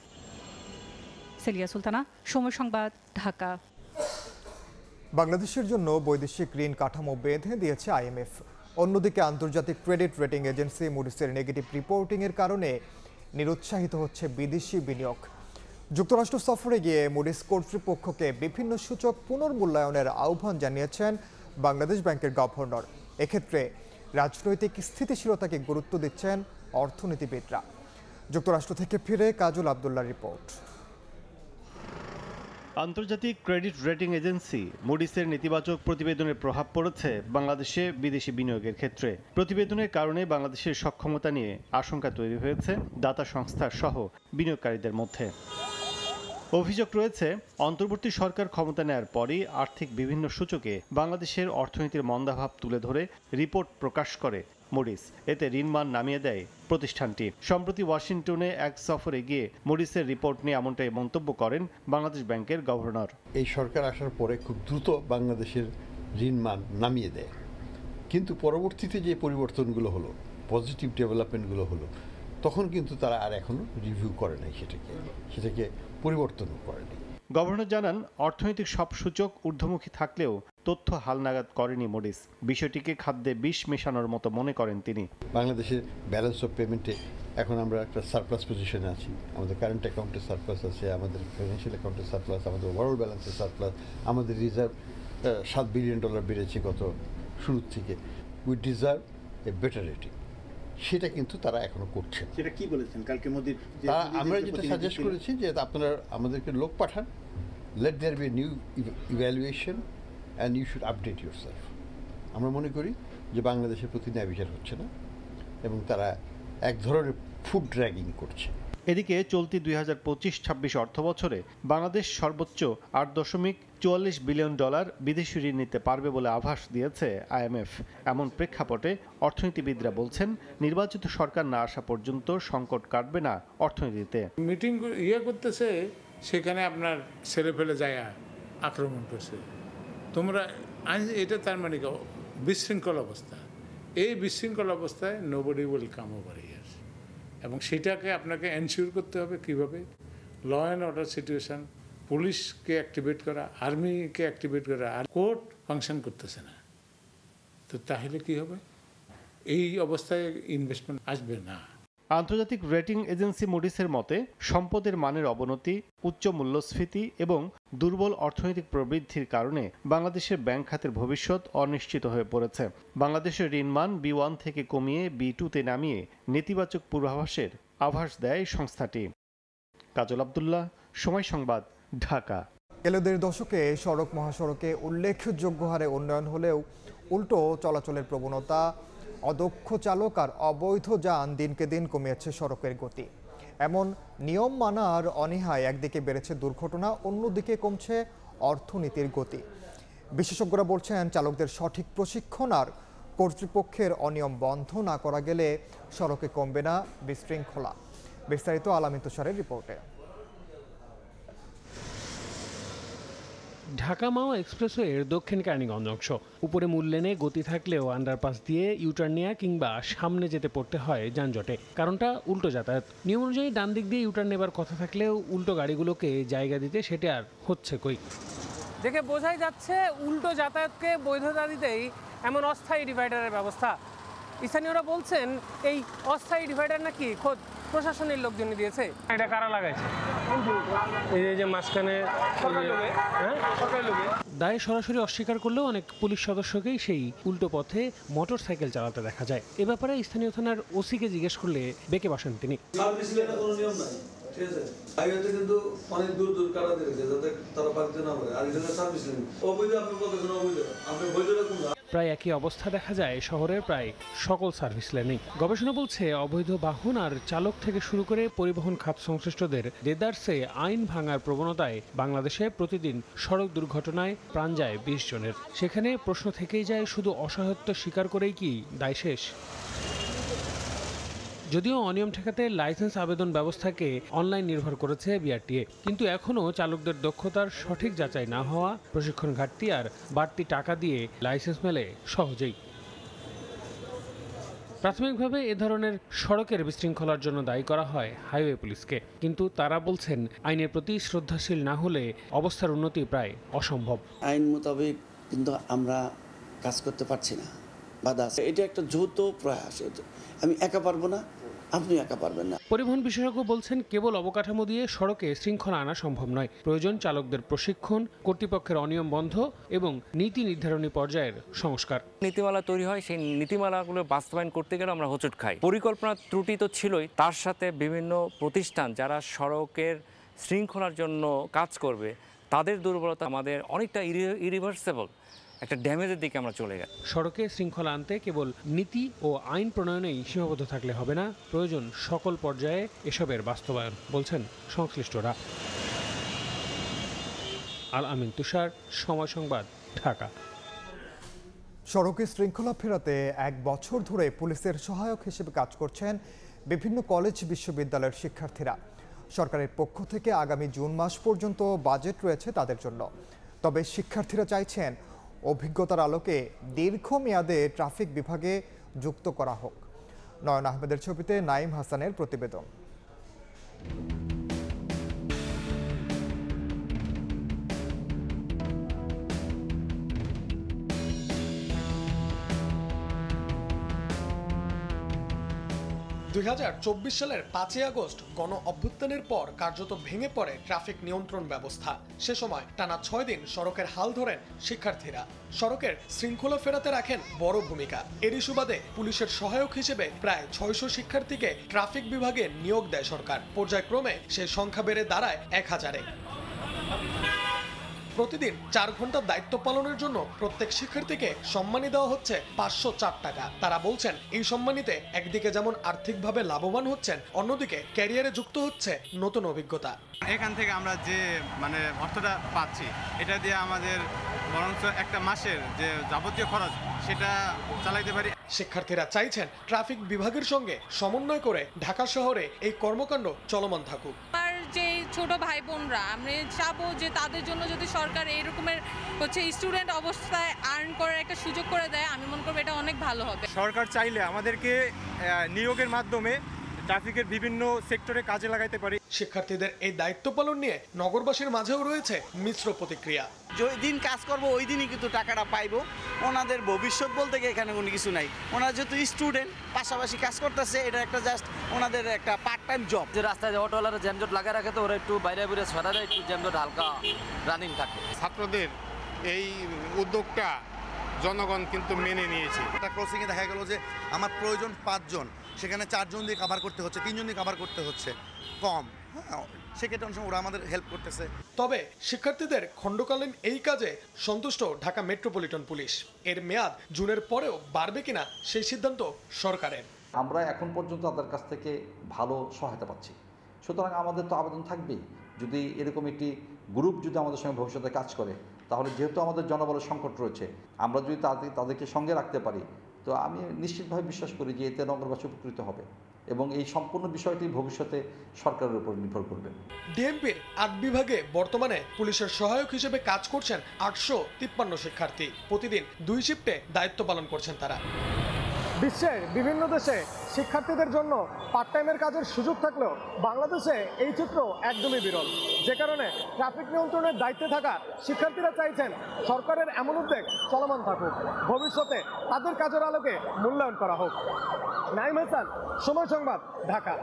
সেলিয়া সুলতানা, সময় সংবাদ, ঢাকা। বাংলাদেশের জন্য বৈদেশিক ঋণ কাঠামো বেঁধে দিয়েছে আইএমএফ। অন্যদিকে আন্তর্জাতিক ক্রেডিট রেটিং এজেন্সি মুডিসের নেগেটিভ রিপোর্টিংয়ের কারণে নিরুৎসাহিত হচ্ছে বিদেশি বিনিয়োগ। যুক্তরাষ্ট্র সফরে গিয়ে মুডিস কর্তৃপক্ষকে বিভিন্ন সূচক পুনর্মূল্যায়নের আহ্বান জানিয়েছেন বাংলাদেশ ব্যাংকের গভর্নর। এক্ষেত্রে রাজনৈতিক স্থিতিশীলতাকে গুরুত্ব দিচ্ছেন অর্থনীতিবিদরা। যুক্তরাষ্ট্র থেকে ফিরে কাজল আব্দুল্লাহর রিপোর্ট। আন্তর্জাতিক ক্রেডিট রেটিং এজেন্সি মুডিসের নেতিবাচক প্রতিবেদনের প্রভাব পড়েছে বাংলাদেশে বিদেশি বিনিয়োগের ক্ষেত্রে। প্রতিবেদনের কারণে বাংলাদেশের সক্ষমতা নিয়ে আশঙ্কা তৈরি হয়েছে দাতা সংস্থা সহ বিনিয়োগকারীদের মধ্যে। অভিযোগ রয়েছে, অন্তর্বর্তী সরকার ক্ষমতা নেয়ার পরই আর্থিক বিভিন্ন সূচকে বাংলাদেশের অর্থনীতির মন্দাভাব তুলে ধরে রিপোর্ট প্রকাশ করে মুডিস। এতে ঋণমান নামিয়ে দেয় প্রতিষ্ঠানটি। সম্প্রতি ওয়াশিংটনে এক সফরে গিয়ে মুডিসের রিপোর্ট নিয়ে এমনটাই মন্তব্য করেন বাংলাদেশ ব্যাংকের গভর্নর। এই সরকার আসার পরে খুব দ্রুত বাংলাদেশের ঋণমান নামিয়ে দেয়, কিন্তু পরবর্তীতে যে পরিবর্তনগুলো হলো, পজিটিভ ডেভেলপমেন্টগুলো হলো, তখন কিন্তু তারা আর এখনো রিভিউ করে নাই, সেটাকে পরিবর্তনও করেনি। গভর্নর জানান, অর্থনৈতিক সব সূচক ঊর্ধ্বমুখী থাকলেও তথ্য হালনাগাদ করেনি মুডিস। বিষয়টিকে খাদ্যে বিষ মেশানোর মতো মনে করেন তিনি। বাংলাদেশের ব্যালেন্স অফ পেমেন্টে এখন আমরা একটা সারপ্লাস পজিশনে আছি। আমাদের কারেন্ট অ্যাকাউন্টে সারপ্লাস আছে, আমাদের ফাইন্যান্সিয়াল অ্যাকাউন্টে সারপ্লাস, আমাদের ওভারঅল ব্যালেন্সে সারপ্লাস, আমাদের রিজার্ভ $7 বিলিয়ন বেড়েছে গত শুরুর থেকে। We deserve a better rating. সেটা কিন্তু তারা এখনো করছে। সেটা কি বলেছেন কালকে মোদির? আমরা যেটা সাজেস্ট করেছি যে আপনারা আমাদেরকে লোক পাঠান, let there be new evaluation and you should update yourself. আমরা মনে করি যে বাংলাদেশের প্রতি ন্যায় বিচার হচ্ছে না এবং তারা এক ধরনের ফুড ড্র্যাগিং করছে। এদিকে চলতি 2025-26 অর্থ বছরে বাংলাদেশ সর্বোচ্চ $8.44 বিলিয়ন বিদেশি ঋণ নিতে পারবে বলে আভাস দিয়েছে IMF। এমন প্রেক্ষাপটে অর্থনীতিবিদরা বলছেন, নির্বাচিত সরকার না আসা পর্যন্ত সংকট কাটবে না অর্থনীতিতে। মিটিং করতেছে, সেখানে আপনার ছেলে ফেলে যায় আক্রমণ করছে। তোমরা এটা তার মানে বিশৃঙ্খল অবস্থা। এই বিশৃঙ্খল অবস্থায় nobody will come over here, এবং সেটাকে আপনাকে এনশিওর করতে হবে কিভাবে ল অ্যান্ড অর্ডার সিচুয়েশন, পুলিশকে অ্যাক্টিভেট করা, আর্মিকে অ্যাক্টিভেট করা, আর কোর্ট ফাংশন করতেছে না। তো তাহলে কি হবে? এই অবস্থায় ইনভেস্টমেন্ট আসবে না। আন্তর্জাতিক রেটিং এজেন্সি মুডিসের মতে, সম্পদের মানের অবনতি, উচ্চ মূল্যস্ফীতি এবং দুর্বল অর্থনৈতিক প্রবৃদ্ধির কারণে বাংলাদেশের ব্যাংক খাতের ভবিষ্যৎ অনিশ্চিত হয়ে পড়েছে। বাংলাদেশের ঋণমান B1 থেকে কমিয়ে B2-তে নামিয়ে নেতিবাচক পূর্বাভাসের আভাস দেয় সংস্থাটি। কাজল আব্দুল্লাহ, সময় সংবাদ, ঢাকা। গেলদের দশকে সড়ক মহাসড়কে উল্লেখযোগ্য হারে উন্নয়ন হলেও উল্টো চলাচলের প্রবণতা, অদক্ষ চালক আর অবৈধ যান দিনকে দিন কমিয়েছে সড়কের গতি। এমন নিয়ম মানার অনীহায় একদিকে বেড়েছে দুর্ঘটনা, অন্যদিকে কমছে অর্থনীতির গতি। বিশেষজ্ঞরা বলছেন, চালকদের সঠিক প্রশিক্ষণ আর কর্তৃপক্ষের অনিয়ম বন্ধ না করা গেলে সড়কে কমবে না বিশৃঙ্খলা। বিস্তারিত আলামিন তুষারের রিপোর্টে। ঢাকা মাওয়া এক্সপ্রেসওয়ের দক্ষিণ কেরানীগঞ্জ অংশ উপরে মূল লেনে গতি থাকলেও আন্ডারপাস দিয়ে ইউটার্ন নেওয়া কিংবা সামনে যেতে পড়তে হয় যানজটে। কারণটা উল্টো যাতায়াত। নিয়ম অনুযায়ী ডান দিক দিয়ে ইউটার্ন নেবার কথা থাকলেও উল্টো গাড়িগুলোকে জায়গা দিতে সেটা আর হচ্ছে কই। দেখে বোঝাই যাচ্ছে উল্টো যাতায়াতকে বৈধতা দিতেই এমন অস্থায়ী ডিভাইডারের ব্যবস্থা। স্থানীয়রা বলছেন, এই অস্থায়ী ডিভাইডার নাকি খোদ প্রশাসনের লোকজনই দিয়েছে। এটা কারা লাগাইছে? এই যে মাঝখানে দায় সরাসরি অস্বীকার করলেও অনেক পুলিশ সদস্যকেই সেই উল্টো পথে মোটর সাইকেল চালাতে দেখা যায়। এ ব্যাপারে স্থানীয় থানার ওসিকে জিজ্ঞেস করলে বেঁকে বসেন তিনি। ঠিক আছে, হাইওয়েতে কিন্তু অনেক দূর দূর কাটা দিয়েছে যাতে তারা পারতে না পারে। আর এটা সার্ভিস লেন, অবৈধ আপনি বলতেছেন অবৈধ, আপনি বৈধটা কোন? প্রায় একই অবস্থা দেখা যায় শহরের প্রায় সকল সার্ভিস লেনেই। গবেষণা বলছে, অবৈধ বাহন আর চালক থেকে শুরু করে পরিবহন খাত সংশ্লিষ্টদের দেদারসে আইন ভাঙার প্রবণতায় বাংলাদেশে প্রতিদিন সড়ক দুর্ঘটনায় প্রাণ যায় 20 জনের। সেখানে প্রশ্ন থেকেই যায়, শুধু অসহায়ত্ব স্বীকার করেই কি দায় শেষ? যদিও অনিয়ম ঠেকাতে লাইসেন্স আবেদন ব্যবস্থাকে অনলাইন নির্ভর করেছে বিআরটিএ, কিন্তু এখনও চালকদের দক্ষতার সঠিক যাচাই না হওয়া, প্রশিক্ষণ ঘাটতি আর বাড়তি টাকা দিয়ে লাইসেন্স মেলে সহজেই। প্রাথমিকভাবে এ ধরনের সড়কের বিশৃঙ্খলার জন্য দায়ী করা হয় হাইওয়ে পুলিশকে, কিন্তু তারা বলছেন, আইনের প্রতি শ্রদ্ধাশীল না হলে অবস্থার উন্নতি প্রায় অসম্ভব। আইন মোতাবেক কিন্তু আমরা কাজ করতে পারছি না, বাধা আছে। এটা একটা যৌথ প্রয়াস, আমি একা পারবো না, আপনি একা পারবেন না। পরিবহন বিশেষজ্ঞ বলছেন, কেবল অবকাঠামো দিয়ে সড়কে শৃঙ্খলা আনা সম্ভব নয়। প্রয়োজন চালকদের প্রশিক্ষণ, কর্তৃপক্ষের অনিয়ম বন্ধ এবং নীতি নির্ধারণী পর্যায়ের সংস্কার। নীতিমালা তৈরি হয়, সেই নীতিমালাগুলো বাস্তবায়ন করতে গেলে আমরা হোঁচট খাই। পরিকল্পনার ত্রুটি তো ছিলই, তার সাথে বিভিন্ন প্রতিষ্ঠান যারা সড়কের শৃঙ্খলার জন্য কাজ করবে তাদের দুর্বলতা আমাদের অনেকটা ইরিভার্সেবল একটা ড্যামেজের দিকে আমরা চলে গেছি। সড়কে শৃঙ্খলা আনতে কেবল নীতি ও আইন প্রণয়নেই সীমাবদ্ধ থাকলে হবে না, প্রয়োজন সকল পর্যায়ে এসবের বাস্তবায়ন, বলছেন সংশ্লিষ্টরা। আল আমিন তুষার, সময় সংবাদ, ঢাকা। সড়কে শৃঙ্খলা ফেরাতে 1 বছর ধরে পুলিশের সহায়ক হিসেবে কাজ করছেন বিভিন্ন কলেজ বিশ্ববিদ্যালয়ের শিক্ষার্থীরা। সরকারের পক্ষ থেকে আগামী জুন মাস পর্যন্ত বাজেট রয়েছে তাদের জন্য। তবে শিক্ষার্থীরা চাইছেন অভিজ্ঞতার আলোকে দীর্ঘমেয়াদে ট্রাফিক বিভাগে যুক্ত করা হোক। নয়ন আহমেদের ছবিতে নাইম হাসানের প্রতিবেদন। সালের 5 আগস্ট গণ অভ্যুত্থানের পর কার্যত ভেঙে পড়ে ট্রাফিক নিয়ন্ত্রণ ব্যবস্থা। সে সময় টানা 6 দিন সড়কের হাল ধরেন শিক্ষার্থীরা। সড়কের শৃঙ্খলা ফেরাতে রাখেন বড় ভূমিকা। এরই সুবাদে পুলিশের সহায়ক হিসেবে প্রায় 600 শিক্ষার্থীকে ট্রাফিক বিভাগে নিয়োগ দেয় সরকার। পর্যায়ক্রমে সেই সংখ্যা বেড়ে দাঁড়ায় 1000-এ। প্রতিদিন 4 ঘন্টা দায়িত্ব পালনের জন্য প্রত্যেক শিক্ষার্থীকে সম্মানী দেওয়া হচ্ছে 504 টাকা। তারা বলছেন এই সম্মানীতে একদিকে যেমন আর্থিকভাবে লাভবান হচ্ছেন, অন্যদিকে ক্যারিয়ারে যুক্ত হচ্ছে নতুন অভিজ্ঞতা। এখান থেকে আমরা যে অর্থটা পাচ্ছি, এটা দিয়ে আমাদের বরঞ্চ একটা মাসের যে যাবতীয় খরচ সেটা চালাইতে পারি। শিক্ষার্থীরা চাইছেন ট্রাফিক বিভাগের সঙ্গে সমন্বয় করে ঢাকা শহরে এই কর্মকাণ্ড চলমান থাকুক। যে ছোট ভাই বোনরা আমরা চাবো যে তাদের জন্য যদি সরকার এই রকমের স্টুডেন্ট অবস্থায় আর্ন করার একটা সুযোগ করে দেয়, আমি মনে করব এটা অনেক ভালো হবে। সরকার চাইলে আমাদেরকে নিয়োগের মাধ্যমে ট্রাফিকের বিভিন্ন সেক্টরে কাজে লাগাইতে পারি। শিক্ষার্থীদের এই দায়িত্ব পালন নিয়ে নগরবাসীর মাঝেও রয়েছে মিশ্র প্রতিক্রিয়া। যেই দিন কাজ করব ওই দিনই কিন্তু টাকাটা পাইবো। ওনাদের ভবিষ্যৎ বলতে এখানে কোনো কিছু নাই। ওনারা যেহেতু স্টুডেন্ট পাশাপাশি কাজ করতেছে, এটা একটা জাস্ট ওনাদের একটা পার্ট টাইম জব। যে রাস্তায় অটোওয়ালারা জ্যামজট লাগায় রাখে, তো ওরা একটু বাইরে বাইরে সরারে একটু জ্যামজট হালকা রানিং থাকে। ছাত্রদের এই উদ্যোগটা জনগণ কিন্তু মেনে নিয়েছে। একটা ক্রসিংয়ে দেখা গেল যে আমার প্রয়োজন 5 জন, সেখানে 4 জন দিয়ে কভার করতে হচ্ছে, 3 জন দিয়ে কভার করতে হচ্ছে, কম। সেক্ষেত্রে অনেক সময় ওরা আমাদের হেল্প করতেছে। তবে শিক্ষার্থীদের খণ্ডকালীন এই কাজে সন্তুষ্ট ঢাকা মেট্রোপলিটন পুলিশ। এর মেয়াদ জুনের পরেও বাড়বে কিনা সেই সিদ্ধান্ত সরকারের। আমরা এখন পর্যন্ত তাদের কাছ থেকে ভালো সহায়তা পাচ্ছি, সুতরাং আমাদের তো আবেদন থাকবেই। যদি এরকম একটি গ্রুপ যদি আমাদের সঙ্গে ভবিষ্যতে কাজ করে, তাহলে যেহেতু আমাদের জনবলের সংকট রয়েছে, আমরা যদি তাদেরকে সঙ্গে রাখতে পারি, তো আমি নিশ্চিতভাবে বিশ্বাস করি যে এতে নগরবাসী উপকৃত হবে এবং এই সম্পূর্ণ বিষয়টি ভবিষ্যতে সরকারের উপর নির্ভর করবে। ডিএমপির 8 বিভাগে বর্তমানে পুলিশের সহায়ক হিসেবে কাজ করছেন 853 শিক্ষার্থী। প্রতিদিন 2 শিফটে দায়িত্ব পালন করছেন তারা। বিশ্বের বিভিন্ন দেশে শিক্ষার্থীদের জন্য পার্ট টাইমের কাজের সুযোগ থাকলেও বাংলাদেশে এই চিত্র একদমই বিরল। যে কারণে ট্রাফিক নিয়ন্ত্রণের দায়িত্বে থাকা শিক্ষার্থীরা চাইছেন সরকারের এমন উদ্যোগ চলমান থাকুক, ভবিষ্যতে তাদের কাজের আলোকে মূল্যায়ন করা হোক। নাইম হাসান, সময় সংবাদ, ঢাকা।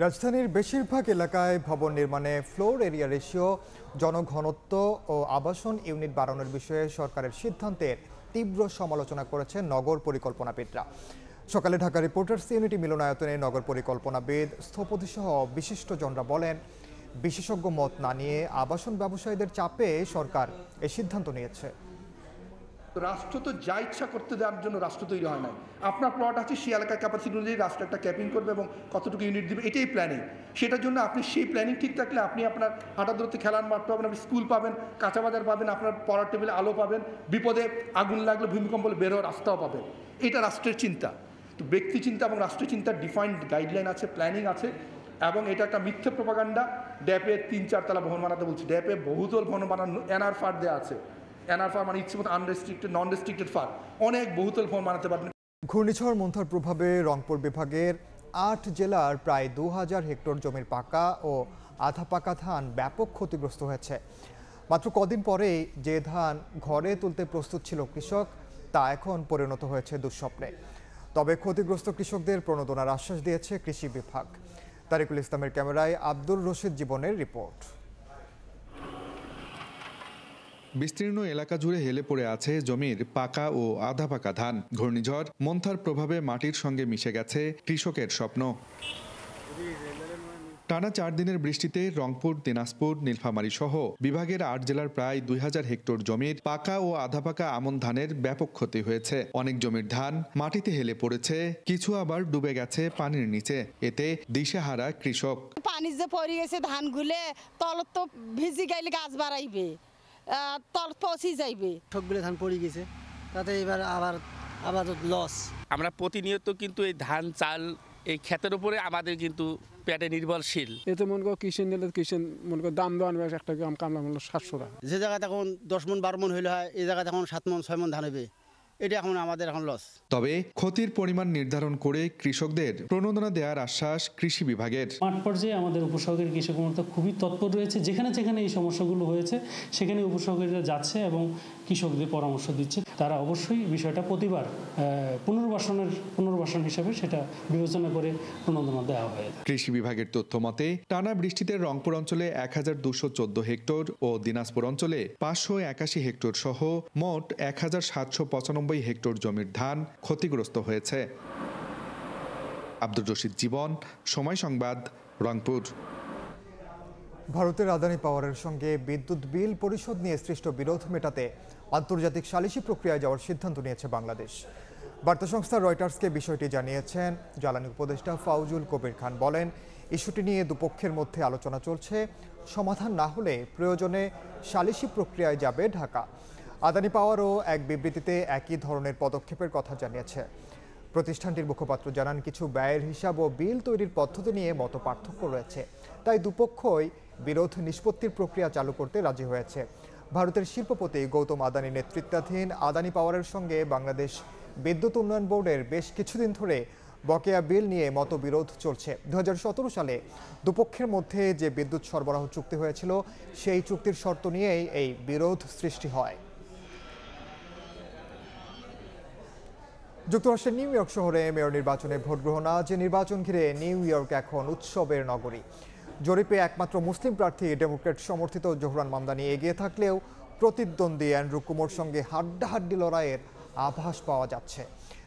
রাজধানীর বেশিরভাগ এলাকায় ভবন নির্মাণে ফ্লোর এরিয়া রেশিও, জনঘনত্ব ও আবাসন ইউনিট বাড়ানোর বিষয়ে সরকারের সিদ্ধান্তের তীব্র সমালোচনা করেছেন নগর পরিকল্পনাবিদরা। সকালে ঢাকা রিপোর্টার্স ইউনিটি মিলনায়তনে নগর পরিকল্পনাবিদ, স্থপতিসহ বিশিষ্টজনরা বলেন, বিশেষজ্ঞ মত না নিয়ে আবাসন ব্যবসায়ীদের চাপে সরকার এই সিদ্ধান্ত নিয়েছে। রাষ্ট্র তো যা ইচ্ছা করতে দেওয়ার জন্য রাষ্ট্র তৈরি হয় না। আপনার প্লট আছে, সেই এলাকার ক্যাপাসিটি অনুযায়ী রাষ্ট্র একটা ক্যাপিং করবে এবং কতটুকু ইউনিট দেবে, এটাই প্ল্যানিং। সেটার জন্য আপনি সেই প্ল্যানিং ঠিক থাকলে আপনি আপনার হাঁটা দূরত্বে খেলার মাঠ পাবেন, আপনি স্কুল পাবেন, কাঁচা বাজার পাবেন, আপনার পড়ার টেবিলে আলো পাবেন, বিপদে আগুন লাগলে ভূমিকম্প হলে বের হওয়ার রাস্তাও পাবেন। এটা রাষ্ট্রের চিন্তা। তো ব্যক্তি চিন্তা এবং রাষ্ট্রের চিন্তার ডিফাইন্ড গাইডলাইন আছে, প্ল্যানিং আছে, এবং এটা একটা মিথ্যে প্রপাগান্ডা। ড্যাপে 3-4 তলা ভবন বানাতে বলছি, ড্যাপে বহুতল ভবন বানানো এনআর ফার দেওয়া আছে। এনআরফার মানে ইচ্ছে মতো আনরেস্ট্রিক্টেড, নন রেস্ট্রিক্টেড ফার, অনেক বহুতল ফর্ম বানাতে পারবেন। ঘূর্ণিঝড় মন্থার প্রভাবে রংপুর বিভাগের 8 জেলার প্রায় 2000 হেক্টর জমির পাকা ও আধা পাকা ধান ব্যাপক ক্ষতিগ্রস্ত হয়েছে। মাত্র কদিন পরেই যে ধান ঘরে তুলতে প্রস্তুত ছিল কৃষক, তা এখন পরিণত হয়েছে দুঃস্বপ্নে। তবে ক্ষতিগ্রস্ত কৃষকদের প্রণোদনার আশ্বাস দিয়েছে কৃষি বিভাগ। তারিকুল ইসলামের ক্যামেরায় আব্দুর রশিদ জীবনের রিপোর্ট। বিস্তীর্ণ এলাকা জুড়ে হেলে পড়ে আছে জমির পাকা ও আধা পাকা ধান। ঘূর্ণিঝড় মন্থার প্রভাবে মাটির সঙ্গে মিশে গেছে কৃষকের স্বপ্ন। টানা 4 দিনের বৃষ্টিতে রংপুর, দিনাজপুর, নীলফামারী সহ বিভাগের 8 জেলার প্রায় 2000 হেক্টর জমির পাকা ও আধা পাকা আমন ধানের ব্যাপক ক্ষতি হয়েছে। অনেক জমির ধান মাটিতে হেলে পড়েছে, কিছু আবার ডুবে গেছে পানির নিচে। এতে দিশেহারা কৃষক। পানি যে পড়ে গেছে ধান গুলে তল তো ভিজি গাইলে গাছ বাড়াইবে, তল পচি যাইবে। সবগুলো ধান পড়ে গেছে, তাতে এবার আবার লস। আমরা প্রতিনিয়ত কিন্তু এই ধান চাল এই ক্ষেতের উপরে আমাদের কিন্তু পেটে নির্ভরশীল। এতে মনে করো কৃষি নিলে কৃষি মনে করো দাম দেওয়া একটা কামলা মূল্য 700 টাকা। যে জায়গায় এখন 10 মণ 12 মণ হইলে হয়, এই জায়গায় এখন 7 মণ 6 মণ ধান হবে, এটা এখন আমাদের এখন লস। তবে ক্ষতির পরিমাণ নির্ধারণ করে কৃষকদের প্রণোদনা দেওয়ার আশ্বাস কৃষি বিভাগের। মাঠ পর্যায়ে আমাদের উপসহকারী কৃষক কর্মকর্তা খুবই তৎপর রয়েছে, যেখানে যেখানে এই সমস্যাগুলো হয়েছে সেখানে উপসহকারীরা যাচ্ছে এবং কৃষকদের পরামর্শ দিচ্ছে। তারা অবশ্যই বিষয়টা প্রতিবার পুনর্বাসন হিসেবে সেটা বিবেচনা করে প্রণোদনা দেওয়া হয়। কৃষি বিভাগের তথ্য মতে টানা বৃষ্টিতে রংপুর অঞ্চলে 1214 হেক্টর ও দিনাজপুর অঞ্চলে 581 হেক্টর সহ মোট 1795 হেক্টর জমির ধান ক্ষতিগ্রস্ত হয়েছে। আব্দুর রশিদ জীবন, সময় সংবাদ, রংপুর। ভারতের আদানি পাওয়ারের সঙ্গে বিদ্যুৎ বিল পরিশোধ নিয়ে সৃষ্ট বিরোধ মেটাতে আন্তর্জাতিক সালিসি প্রক্রিয়ায় যাওয়ার সিদ্ধান্ত নিয়েছে বাংলাদেশ। বার্তা সংস্থা রয়টার্সকে বিষয়টি জানিয়েছেন জ্বালানি উপদেষ্টা ফাউজুল কবির খান। বলেন, ইস্যুটি নিয়ে দুপক্ষের মধ্যে আলোচনা চলছে, সমাধান না হলে প্রয়োজনে সালিসি প্রক্রিয়ায় যাবে ঢাকা। আদানি পাওয়ারও এক বিবৃতিতে একই ধরনের পদক্ষেপের কথা জানিয়েছে। প্রতিষ্ঠানটির মুখপাত্র জানান, কিছু ব্যয়ের হিসাব ও বিল তৈরির পদ্ধতি নিয়ে মত পার্থক্য রয়েছে, তাই দুপক্ষই বিরোধ নিষ্পত্তির প্রক্রিয়া চালু করতে রাজি হয়েছে। ভারতের শিল্পপতি গৌতম আদানি নেতৃত্বাধীন আদানি পাওয়ারের সঙ্গে বাংলাদেশ বিদ্যুৎ উন্নয়ন বোর্ডের বেশ কিছুদিন ধরে বকেয়া বিল নিয়ে মতবিরোধ চলছে। 2017 সালে দুপক্ষের মধ্যে যে বিদ্যুৎ সরবরাহ চুক্তি হয়েছিল, সেই চুক্তির শর্ত নিয়েই এই বিরোধ সৃষ্টি হয়। যুক্তরাষ্ট্রের নিউ ইয়র্ক শহরে মেয়র নির্বাচনে ভোট গ্রহণ আজ। নির্বাচন ঘিরে নিউ ইয়র্ক এখন উৎসবের নগরী। জরিপে একমাত্র মুসলিম প্রার্থী ডেমোক্র্যাট সমর্থিত জোহরান মামদানি এগিয়ে থাকলেও প্রতিদ্বন্দ্বী অ্যান্ড্রু কুমোর সঙ্গে হাড্ডাহাড্ডি লড়াইয়ের আভাস পাওয়া যাচ্ছে।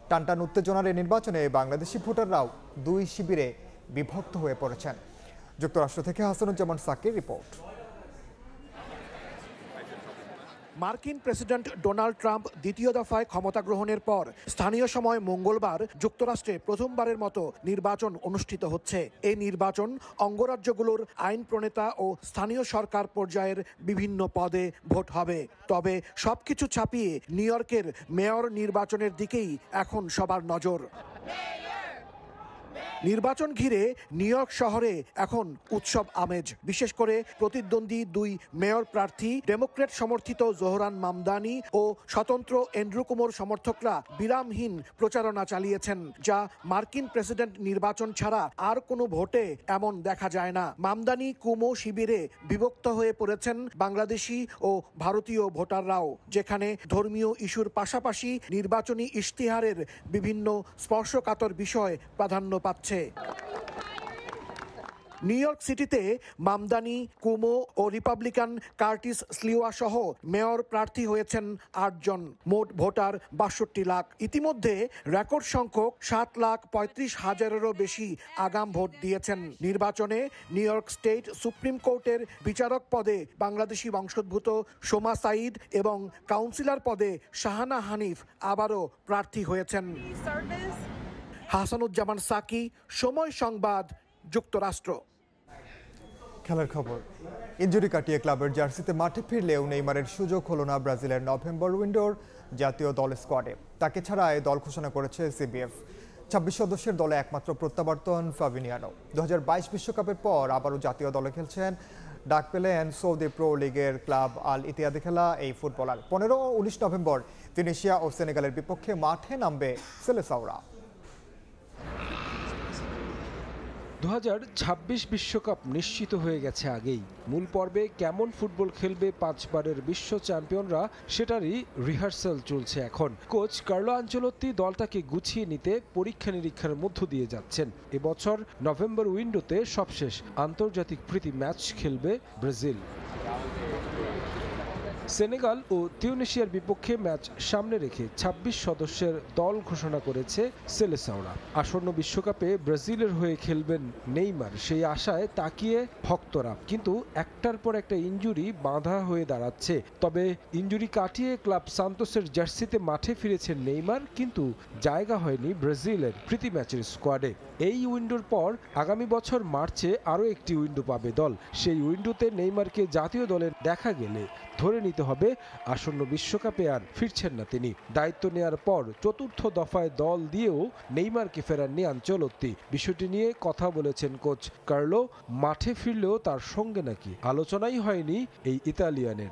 টানটান উত্তেজনার এই নির্বাচনে বাংলাদেশি ভোটাররাও দুই শিবিরে বিভক্ত হয়ে পড়েছেন। যুক্তরাষ্ট্র থেকে হাসানুজ্জামান সাকির রিপোর্ট। মার্কিন প্রেসিডেন্ট ডোনাল্ড ট্রাম্প দ্বিতীয় দফায় ক্ষমতা গ্রহণের পর স্থানীয় সময় মঙ্গলবার যুক্তরাষ্ট্রে প্রথমবারের মতো নির্বাচন অনুষ্ঠিত হচ্ছে। এই নির্বাচন অঙ্গরাজ্যগুলোর আইন প্রণেতা ও স্থানীয় সরকার পর্যায়ের বিভিন্ন পদে ভোট হবে। তবে সবকিছু ছাপিয়ে নিউ ইয়র্কের মেয়র নির্বাচনের দিকেই এখন সবার নজর। নির্বাচন ঘিরে নিউ ইয়র্ক শহরে এখন উৎসব আমেজ। বিশেষ করে প্রতিদ্বন্দ্বী দুই মেয়র প্রার্থী ডেমোক্র্যাট সমর্থিত জোহরান মামদানি ও স্বতন্ত্র অ্যান্ড্রু কুমোর সমর্থকরা বিরামহীন প্রচারণা চালিয়েছেন, যা মার্কিন প্রেসিডেন্ট নির্বাচন ছাড়া আর কোনো ভোটে এমন দেখা যায় না। মামদানি কুমো শিবিরে বিভক্ত হয়ে পড়েছেন বাংলাদেশি ও ভারতীয় ভোটাররাও, যেখানে ধর্মীয় ইস্যুর পাশাপাশি নির্বাচনী ইশতেহারের বিভিন্ন স্পর্শকাতর বিষয় প্রাধান্য পাচ্ছে। নিউ ইয়র্ক সিটিতে মামদানি, কুমো ও রিপাবলিকান কার্টিস স্লিওয়া সহ মেয়র প্রার্থী হয়েছেন 8 জন। মোট ভোটার 62 লাখ। ইতিমধ্যে রেকর্ড সংখ্যক 7,35,000-এরও বেশি আগাম ভোট দিয়েছেন। নির্বাচনে নিউ ইয়র্ক স্টেট সুপ্রিম কোর্টের বিচারক পদে বাংলাদেশি বংশোদ্ভূত সোমা সাইদ এবং কাউন্সিলর পদে শাহানা হানিফ আবারও প্রার্থী হয়েছেন। হাসানুজ্জামান সাকি, সময় সংবাদ, যুক্তরাষ্ট্র। খেলার খবর। ইনজুরি কাটিয়ে ক্লাবের জার্সিতে মাঠে ফিরলেও নেইমারের সুযোগ হলো না ব্রাজিলের নভেম্বর উইন্ডোর জাতীয় দল স্কোয়াডে। তাকে ছাড়াই দল ঘোষণা করেছে সিবিএফ। 26 সদস্যের দলে একমাত্র প্রত্যাবর্তন ফাবিনিয়ানো। 2022 বিশ্বকাপের পর আবারও জাতীয় দলে খেলছেন। ডাক পেলেন সৌদি প্রো লিগের ক্লাব আল ইতিহাদে খেলা এই ফুটবলার। 15 ও 19 নভেম্বর তিউনিসিয়া ও সেনেগালের বিপক্ষে মাঠে নামবে সেলেসাওরা। 2026 বিশ্বকাপ নিশ্চিত হয়ে গেছে আগেই। মূল পর্বে কেমন ফুটবল খেলবে 5 বারের বিশ্ব চ্যাম্পিয়নরা, সেটারই রিহার্সাল চলছে এখন। কোচ কার্লো আনচেলত্তি দলটাকে গুছিয়ে নিতে পরীক্ষা নিরীক্ষার মধ্য দিয়ে যাচ্ছেন। এবছর নভেম্বর উইন্ডোতে সবশেষ আন্তর্জাতিক প্রীতি ম্যাচ খেলবে ব্রাজিল। সেনেগাল ও তিউনিসিয়ার বিপক্ষে ম্যাচ সামনে রেখে 26 সদস্যের দল ঘোষণা করেছে সেলেসাওরা। আসন্ন বিশ্বকাপে ব্রাজিলের হয়ে খেলবেন নেইমার, সেই আশায় তাকিয়ে ভক্তরা। কিন্তু একটার পর একটা ইনজুরি বাঁধা হয়ে দাঁড়াচ্ছে। তবে ইনজুরি কাটিয়ে ক্লাব সান্তোসের জার্সিতে মাঠে ফিরেছেন নেইমার, কিন্তু জায়গা হয়নি ব্রাজিলের প্রীতি ম্যাচের স্কোয়াডে। এই উইন্ডোর পর আগামী বছর মার্চে আরও একটি উইন্ডো পাবে দল। সেই উইন্ডোতে নেইমারকে জাতীয় দলে দেখা গেলে ধরে নিতে নিতে হবে। আসন্ন বিশ্বকাপে আর ফিরছেন না তিনি। দায়িত্ব নেয়ার পর চতুর্থ দফায় দল দিয়েও নেইমারকে ফেরাননি আনচেলত্তি। বিষয়টি নিয়ে কথা বলেছেন কোচ কার্লো। মাঠে ফিরলেও তার সঙ্গে নাকি আলোচনাই হয়নি এই ইতালিয়ানের।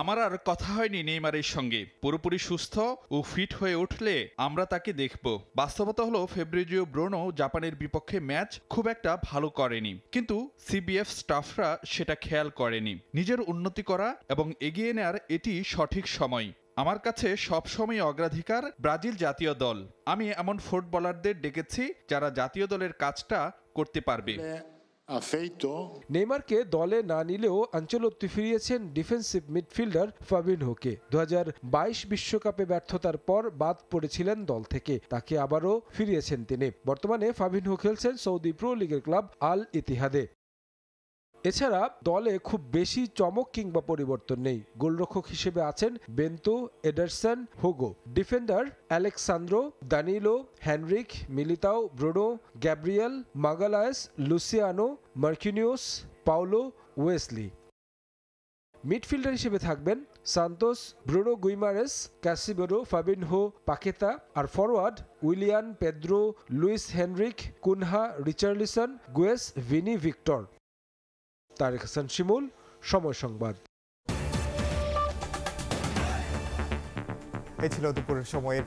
আমার আর কথা হয়নি নেইমারের সঙ্গে। পুরোপুরি সুস্থ ও ফিট হয়ে উঠলে আমরা তাকে দেখব। বাস্তবতা হলো ফেব্রিজিও ব্রুনো জাপানের বিপক্ষে ম্যাচ খুব একটা ভালো করেনি, কিন্তু সিবিএফ স্টাফরা সেটা খেয়াল করেনি। নিজের উন্নতি করা এবং এগিয়ে নেয়ার এটি সঠিক সময়। আমার কাছে সবসময় অগ্রাধিকার ব্রাজিল জাতীয় দল। আমি এমন ফুটবলারদের ডেকেছি যারা জাতীয় দলের কাজটা করতে পারবে। নেইমারকে দলে না নিলেও আনচেলত্তি ফিরিয়েছেন ডিফেন্সিভ মিডফিল্ডার ফাবিনহোকে। 2022 বিশ্বকাপে ব্যর্থতার পর বাদ পড়েছিলেন দল থেকে, তাকে আবারও ফিরিয়েছেন তিনি। বর্তমানে ফাবিনহো খেলছেন সৌদি প্রো লিগের ক্লাব আল ইতিহাদে। এছাড়া দলে খুব বেশি চমক কিংবা পরিবর্তন নেই। গোলরক্ষক হিসেবে আছেন Bento, Ederson, Hugo. Defender Alex Sandro, Danilo, Henrique, Militao, Bruno, Gabriel, Magalhaes, Luciano, Marquinhos, Paulo, Wesley. Midfielder হিসেবে থাকবেন Santos, Bruno Guimaraes, Casemiro, Fabinho, Paqueta. আর forward Willian, Pedro, Luis Henrique, Cunha, Richarlison, গুয়েস, ভিনি, ভিক্টর। তারেক হাসান শিমুল, সময় সংবাদ। এই ছিল দুপুরের সময়ের